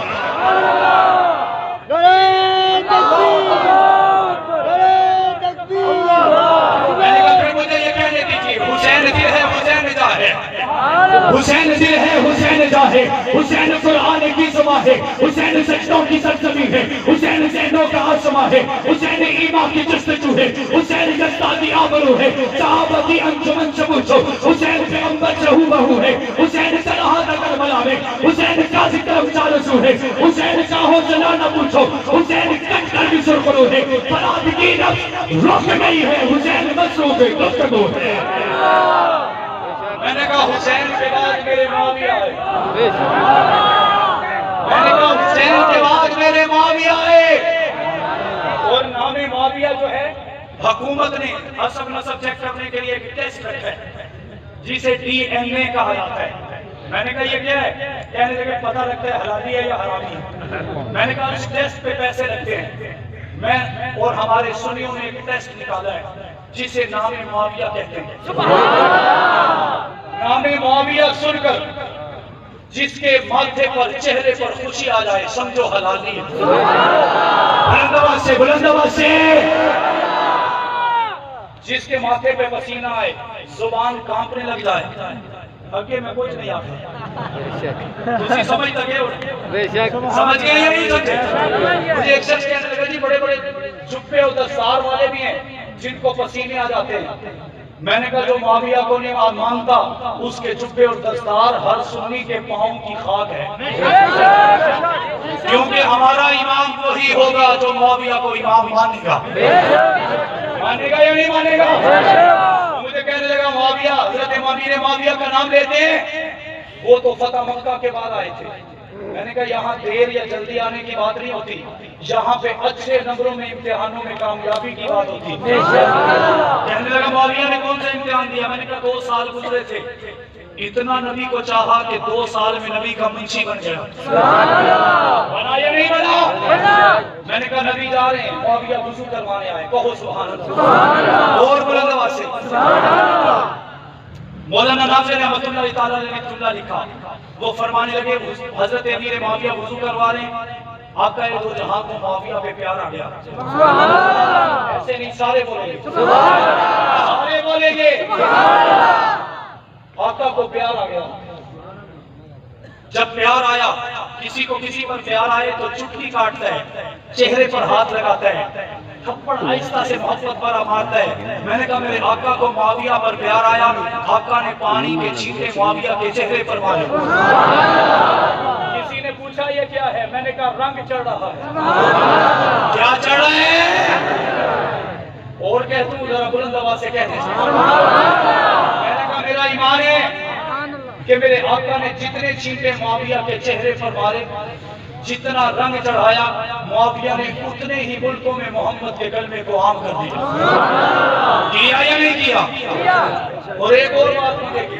میں نے کہا پھر مجھے یہ کہنے دیجیے، حسین دل ہے، حسین جا ہے، حسین دل ہے، حسین جا ہے، حسین قرآن کی زبان ہے، حسین سجدوں کی سرزمین ہے، حسین زینوں کا آسمان ہے، حسین ایمان کی جستجو ہے، حسین جستادی آبرو ہے، صحابتی انجمن سے پوچھو، حسین پیغمبر سے بہو ہے، حسین سلاحات کربلا میں، حسین قاضی طرف چالسو ہے، حسین چاہو چلا نہ پوچھو، حسین کٹ کر بھی سرخرو ہے، فراد کی نفس رک گئی ہے، حسین مصروف گفتگو ہے۔ میں نے کہا حسین کے بعد میرے معاویہ آئے، میں نے کہا حسین کے بعد میرے معاویہ آئے، اور نام معاویہ جو ہے حکومت نے حسب نسب چیک کرنے کے لیے ایک ٹیسٹ رکھا ہے جسے DNA کہا جاتا ہے۔ میں نے کہا یہ کیا ہے؟ کہنے لگے پتہ لگتا ہے حلالی ہے یا حرامی ہے۔ میں نے کہا اس ٹیسٹ پہ پیسے لگتے ہیں۔ میں اور ہمارے سنیوں نے ایک ٹیسٹ نکالا ہے جسے نام معاویہ کہتے ہیں۔ نام معاویہ سن کر جس کے ماتھے پر چہرے پر خوشی آ جائے سمجھو حلالی ہے۔ بلند آواز سے، بلند آواز سے۔ جس کے ماتھے پہ پسینہ آئے، زبان کانپنے لگ جائے، اگے میں کچھ نہیں آتا، تسی سمجھ لگے ہو، سمجھ گئے یا نہیں سمجھے؟ مجھے ایک شخص کہنے لگا جی بڑے بڑے جبے اور دستار والے بھی ہیں جن کو پسینے آ جاتے ہیں۔ میں نے کہا جو معاویہ کو نہیں مانتا اس کے جبے اور دستار ہر سنی کے پاؤں کی خاک ہے، کیونکہ ہمارا امام وہی ہوگا جو معاویہ کو امام مانے گا۔ مانے گا یا نہیں مانے گا؟ مجھے کہنے لگا معاویہ، حضرت امیر معاویہ کا نام لیتے ہیں، وہ تو فتح مکہ کے بعد آئے تھے۔ میں نے کہا یہاں دیر یا جلدی آنے کی بات نہیں ہوتی، یہاں پہ اچھے نمبروں میں امتحانوں میں کامیابی کی بات ہوتی۔ کہنے لگا معاویہ نے کون سا امتحان دیا؟ میں نے کہا 2 سال گزرے تھے، اتنا نبی کو چاہا کہ 2 سال میں نبی کا منشی بن گیا۔ بنا یا نہیں بنا؟ میں نے کہا نبی جا رہے ہیں، معاویہ وضو کروانے آئے، کہو سبحان اللہ، اور بلند آواز سے۔ مولانا ناصر رحمۃ اللہ تعالیٰ نے جملہ لکھا، وہ فرمانے لگے حضرت امیر معاویہ وضو کروا رہے ہیں، آقا دو جہاں کو معاویہ پہ پیار آ گیا۔ ایسے نہیں، سارے بولیں گے، سارے بولیں گے، آقا کو پیار آ گیا۔ جب پیار آیا، کسی کو کسی پر پیار آئے تو چٹکی کاٹتا ہے، چہرے پر ہاتھ لگاتا ہے، تھپڑ آہستہ سے محبت پر مارتا ہے۔ میں نے کہا میرے آقا کو معاویہ پر پیار آیا، آقا نے پانی کے چھینٹے معاویہ کے چہرے پر مارے۔ کسی نے پوچھا یہ کیا ہے؟ میں نے کہا رنگ چڑھ رہا ہے۔ کیا چڑھ رہا ہے؟ اور کہتا ہوں ذرا بلند آواز سے کہتے ہیں۔ میں نے کہا میرا ایمان ہے کہ میرے آقا نے جتنے چھینٹے معاویہ کے چہرے پر مارے، جتنا رنگ چڑھایا، معاویہ نے اتنے ہی ملکوں میں محمد کے کلمے کو عام کر دیا۔ کیا یا نہیں کیا؟ اور ایک اور بات مجھے کی،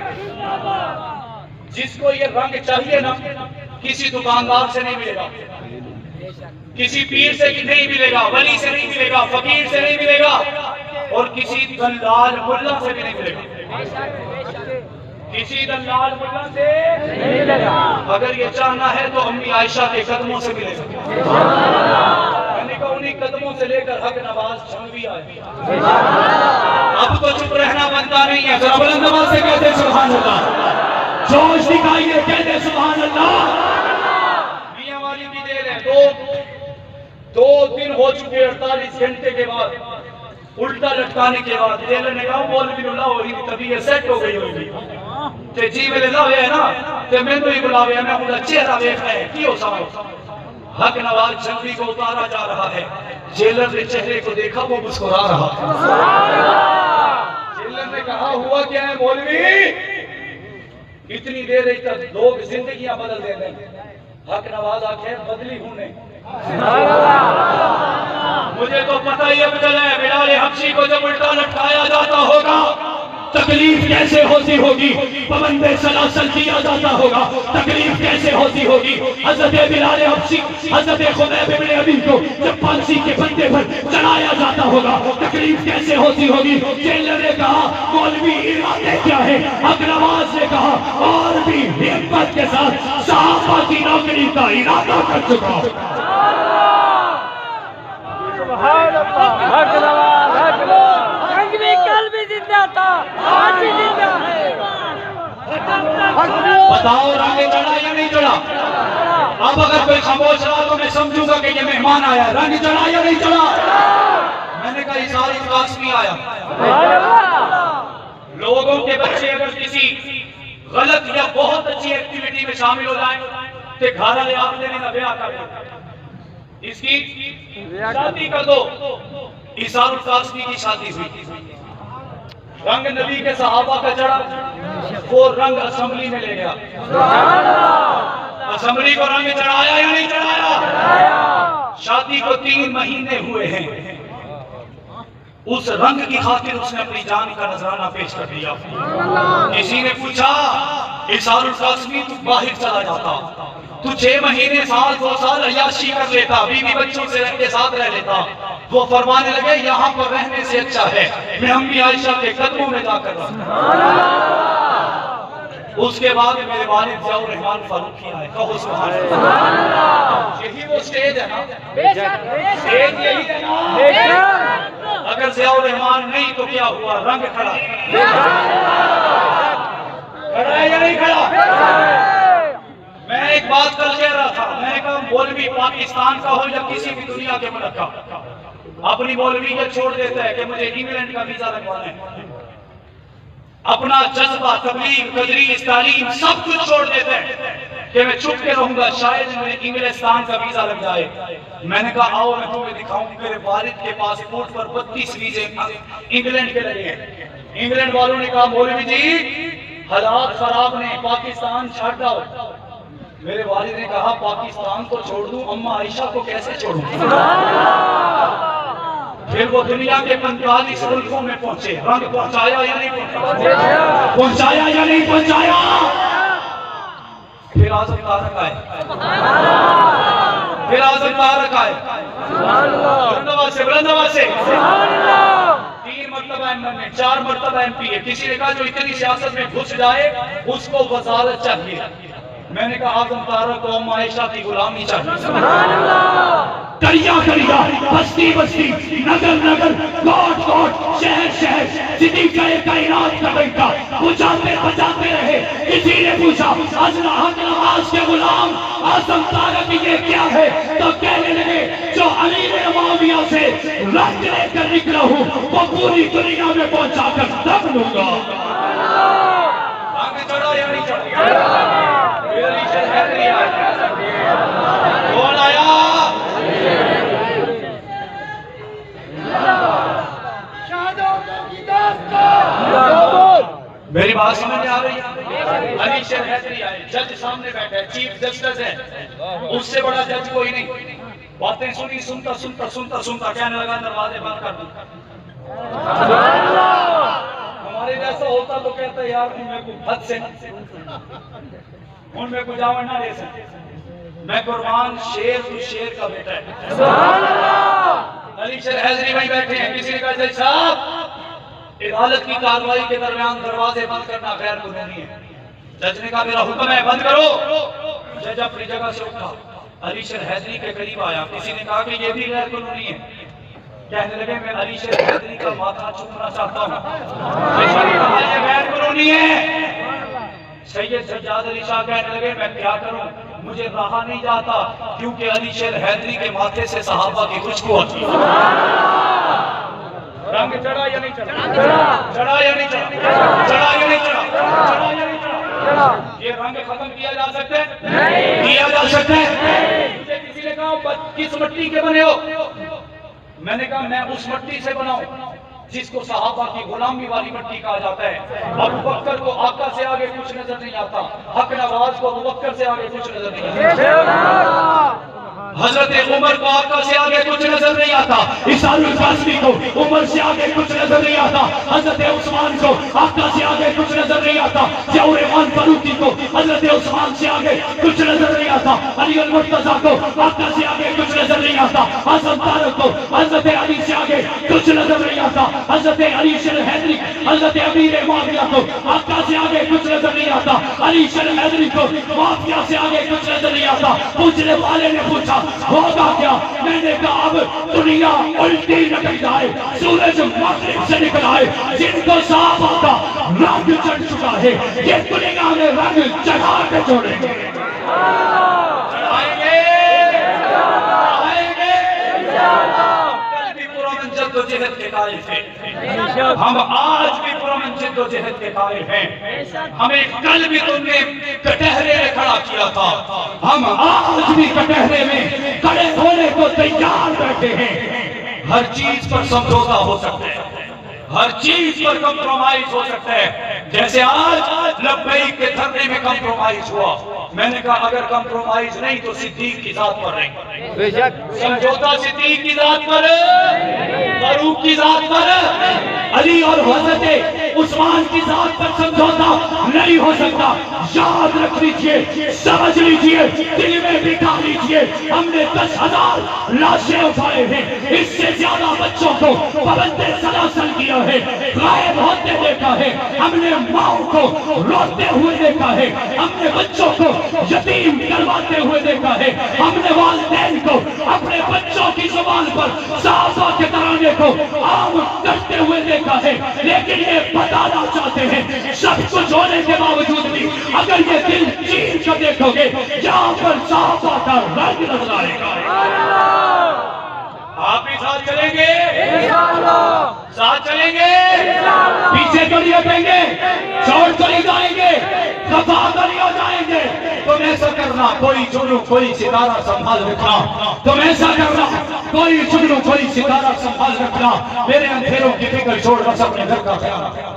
جس کو یہ رنگ چاہیے نا، کسی دکاندار سے نہیں ملے گا، کسی پیر سے نہیں ملے گا، ولی سے نہیں ملے گا، فقیر سے نہیں ملے گا، اور کسی دلال ملا سے بھی نہیں ملے گا۔ کسی دلال ملا سے نہیں ملے گا۔ اگر یہ چاہنا ہے تو امی عائشہ کے قدموں سے ملے گا۔ میں نے کہا انہی قدموں سے لے کر حق نواز جھنگوی آئے۔ اب تو چپ رہنا بنتا نہیں ہے، ذرا بلند آواز سے کہتے سبحان اللہ، جوش دکھائیے، کہتے سبحان اللہ۔ میاں والی بھی دیر ہے، دو دن ہو چکے، 48 گھنٹے کے بعد الٹا لٹکانے کے بعد ٹیلر نے کہا مولوی اللہ ہوئی طبیعت سیٹ ہو گئی ہوگی تے جی میرے لاؤ ہے نا تے میں تو ہی بلاوے میں ہوں چہرہ دیکھ رہے ہیں کیوں سامنے حق نواز جھنگوی کو اتارا جا رہا ہے۔ جیلر نے چہرے کو دیکھا، وہ مسکرا رہا۔ جیلر نے کہا ہوا کیا ہے مولوی؟ اتنی دیر تک لوگ زندگیاں بدل دے رہے ہیں، حق نواز آنکھیں بدلی ہوں نے۔ مجھے تو پتہ ہی اب چلا ہے بلال حبشی کو جب الٹا لٹکایا جاتا ہوگا تکلیف کیسے ہوتی ہوگی، پابند سلاسل کیا جاتا ہوگا تکلیف کیسے ہوتی ہوگی۔ حضرت بلال حبشی، حضرت خبیب بن ابی کو جب پھانسی کے پھندے پر چڑھایا جاتا ہوگا تکلیف کیسے ہوتی ہوگی۔ جیلر نے کہا مولوی ارادے کیا ہے؟ حق نواز نے کہا اور بھی ہمت کے ساتھ صحابہ کی نوکری کا ارادہ کر چکا۔ کل بھی زندہ تھا، آج بھی زندہ ہے۔ بتاؤ رنگ چڑھا یا نہیں چڑھا؟ اب اگر کوئی خاموش رہا تو میں سمجھوں گا کہ یہ مہمان آیا۔ رنگ چڑھا یا نہیں چڑھا؟ میں نے کہا اظہار قاسمی آیا۔ لوگوں کے بچے اگر کسی غلط یا بہت اچھی ایکٹیویٹی میں شامل ہو جائیں تو گھارہ لے آپ لینے کا بیعہ کر دو، اس کی شادی کر دو۔ اظہار القاسمی کی شادی ہوئی، رنگ نبی کے صحابہ کا چڑھا، وہ رنگ اسمبلی میں لے گیا۔ اسمبلی کو رنگ چڑھایا یا نہیں چڑھایا؟ شادی کو 3 مہینے ہوئے ہیں، اس رنگ کی خاطر اس نے اپنی جان کا نذرانہ پیش کر دیا۔ کسی نے پوچھا اظہار القاسمی تو باہر چلا جاتا، تو 6 مہینے سال 2 سال عیاشی کر لیتا، بیوی بچوں سے کے ساتھ رہ لیتا۔ وہ فرمانے لگے یہاں پر رہنے سے اچھا ہے میں امی عائشہ کے قدموں میں جا کر رہا۔ اس کے بعد میرے والد ضیاء الرحمان فاروقی آئے، کہو سبحان اللہ۔ یہی وہ سٹیج ہے نا، سٹیج یہی ہے نا۔ اگر ضیاء الرحمان نہیں تو کیا ہوا؟ رنگ کھڑا ہے یا نہیں کھڑا؟ میں ایک بات کل کہہ رہا تھا، میں نے کہا مولوی پاکستان کا ہو یا کسی بھی دنیا کے ملک کا اپنی مولویت چھوڑ دیتا ہے کہ مجھے انگلینڈ کا ویزا لگوانا ہے، اپنا جذبہ، تبلیغ، تدریس، تعلیم سب کچھ چھوڑ دیتا ہے کہ میں چھپ کے رہوں گا شاید مجھے انگلستان کا ویزا لگ جائے۔ میں نے کہا آؤ میں تمہیں دکھاؤں، میرے والد کے پاسپورٹ پر 32 ویزے انگلینڈ کے لگے ہیں۔ انگلینڈ والوں نے کہا مولوی جی حالات خراب نے، پاکستان چھاڑ جاؤ۔ میرے والد نے کہا پاکستان کو چھوڑ دوں، اما عائشہ کو کیسے چھوڑوں؟ پھر وہ دنیا کے 45 ملکوں میں پہنچے، رنگ پہنچایا یا نہیں پہنچایا؟ پہنچایا یا نہیں پہنچایا؟ پھر اعظم طارق آئے، پھر اعظم طارق آئے، بلند آواز سے 3 مرتبہ MM ہے، 4 مرتبہ MP ہے۔ کسی نے کہا جو اتنی سیاست میں گھس جائے اس کو وزارت چاہیے۔ میں نے کہا اعظم طارق کو اما عائشہ کی غلامی چاہیے۔ کریا کریا، بستی بستی، نگر نگر، کوٹ کوٹ، شہر شہر، صدی کا ایک کائنات کا بیٹا بجاتے بجاتے رہے۔ کسی نے پوچھا حق نواز کے غلام اعظم طارق یہ کیا ہے؟ تو کہنے لگے جو رنگ لے کر نکلا ہوں وہ پوری دنیا میں پہنچا کر دم لوں گا. رنگ چڑھا یا نہیں چڑھا؟ یہ علی شیر حیدری آیا. کون آیا؟ شہادتوں کی داستان. میری بات سمجھ میں آ رہی ہے؟ علی شیر حیدری آئے، جج سامنے بیٹھے، چیف جسٹس ہے، اس سے بڑا جج کوئی نہیں. باتیں سنی، سنتا کہنے لگا دروازے بند کر دوں. ہمارے جیسا ہوتا تو کہتا ہے یار ان میں کو حد سے ان میں کو جاوڑ نہ لے سکتے. میں قربان، شیر تو شیر کا بیٹا ہے. علی شیر حیدری بھائی بیٹھے ہیں. کسی نے کہا جج صاحب عدالت کی کارروائی کے درمیان دروازے بند کرنا غیر قانونی ہے. جج نے کہا میرا حکم ہے بند کرو. جج اپنی جگہ سے اٹھا، علی شیر حیدری کے قریب آیا. کسی نے کہا کہ یہ بھی غیر قانونی ہے. کہنے لگے میں علی شیر حیدری کا ماتھا چومنا چاہتا ہوں. کسی نے کہا یہ غیر قانونی ہے. سید سجاد علی شاہ کہنے لگے میں کیا کروں، مجھے رہا نہیں جاتا کیونکہ علی شیر حیدری کے ماتھے سے صحابہ کی خوشبو آتی ہے. رنگ چڑھا یا نہیں چڑھا؟ چڑھا یا نہیں چڑھا؟ چڑھا یا نہیں چڑھا؟ چڑھا یا نہیں چڑھا؟ یہ رنگ ختم کیا جا سکتا ہے؟ کیا جا سکتا ہے؟ مجھے کسی نے کہا کس مٹی کے بنے ہو؟ میں نے کہا میں اس مٹی سے بنا ہوں جس کو صحابہ کی غلامی والی مٹی کہا جاتا ہے. ابو بکر کو آقا سے آگے کچھ نظر نہیں آتا، حق نواز کو ابو بکر سے آگے کچھ نظر نہیں آتا، حضرت عمر کو آقا سے آگے کچھ نظر نہیں آتا، عیسیٰ القاسمی کو عمر سے آگے کچھ نظر نہیں آتا، حضرت عثمان کو آقا سے آگے کچھ نظر نہیں آتا، ضیاء الرحمن فاروقی کو حضرت عثمان سے آگے کچھ نظر نہیں آتا، علی المرتضیٰ کو آقا سے آگے کچھ نظر نہیں آتا، حسن طارق کو حضرت علی سے آگے کچھ نظر نہیں آتا، حضرت علی شیر حیدری حضرت امیر معاویہ کو آقا سے آگے کچھ نظر نہیں آتا، علی شیر حیدری کو معاویہ سے آگے کچھ نظر نہیں آتا. پوچھنے والے نے پوچھا ہوگا کیا؟ میں نے کہا اب دنیا الٹی نکل جائے، سورج مغرب سے نکل آئے، جن کو صحابہ کا رنگ چڑھ چکا ہے یہ دنیا میں رنگ چڑھا کے چھوڑیں گے. چڑھائیں گے، چڑھائیں گے. کل بھی پرامن جد و جہد کے قائل تھے، ہم آج بھی پرامن جد و جہد کے قائل ہیں. ہمیں کل بھی تم نے کٹہرے میں کھڑا کیا تھا، ہم آج بھی کٹہرے میں کھڑے ہونے کو تیار بیٹھے ہیں. ہر چیز پر سمجھوتا ہو سکتا ہے، ہر چیز پر کمپرومائز ہو سکتا ہے. جیسے آج لبیک کے دھرنے میں کمپرومائز ہوا، میں نے کہا اگر کمپرومائز نہیں تو صدیق کی ذات پر نہیں، سمجھوتا صدیق کی ذات پر، فاروق کی ذات پر، علی اور حضرت عثمان کی ذات پر سمجھوتا نہیں ہو سکتا. یاد رکھ لیجئے، سمجھ لیجئے، دل میں بٹھا لیجئے، ہم نے 10,000 لاشیں اٹھائے ہیں، اس سے زیادہ بچوں کو پابند سلاسل کیا ہے، غائب ہوتے دیکھا ہے، ہم نے ماؤں کو روتے ہوئے دیکھا ہے، ہم نے بچوں کو یتیم کرواتے ہوئے دیکھا ہے، ہم نے والدین کو اپنے بچوں کی زبان پر صحابہ کے ترانے کو عام کرتے ہوئے دیکھا ہے. لیکن یہ بتانا چاہتے ہیں سب کچھ ہونے کے باوجود بھی اگر یہ دل چین کر دیکھو گے یہاں پر صحابہ کا رنگ نظر آئے گا. آپ بھی ساتھ چلیں گے؟ ساتھ چلیں گے؟ پیچھے تو نہیں ہٹیں گے، چھوڑ تو نہیں جائیں گے، خفا تو نہیں ہو جائیں گے. تم ایسا کرنا کوئی چنو کوئی ستارہ سنبھال رکھنا، تم ایسا کرنا کوئی چنو کوئی ستارہ سنبھال رکھنا. میرے اندھیروں کی فکر چھوڑ بس اپنے گھر کا خیال رکھنا.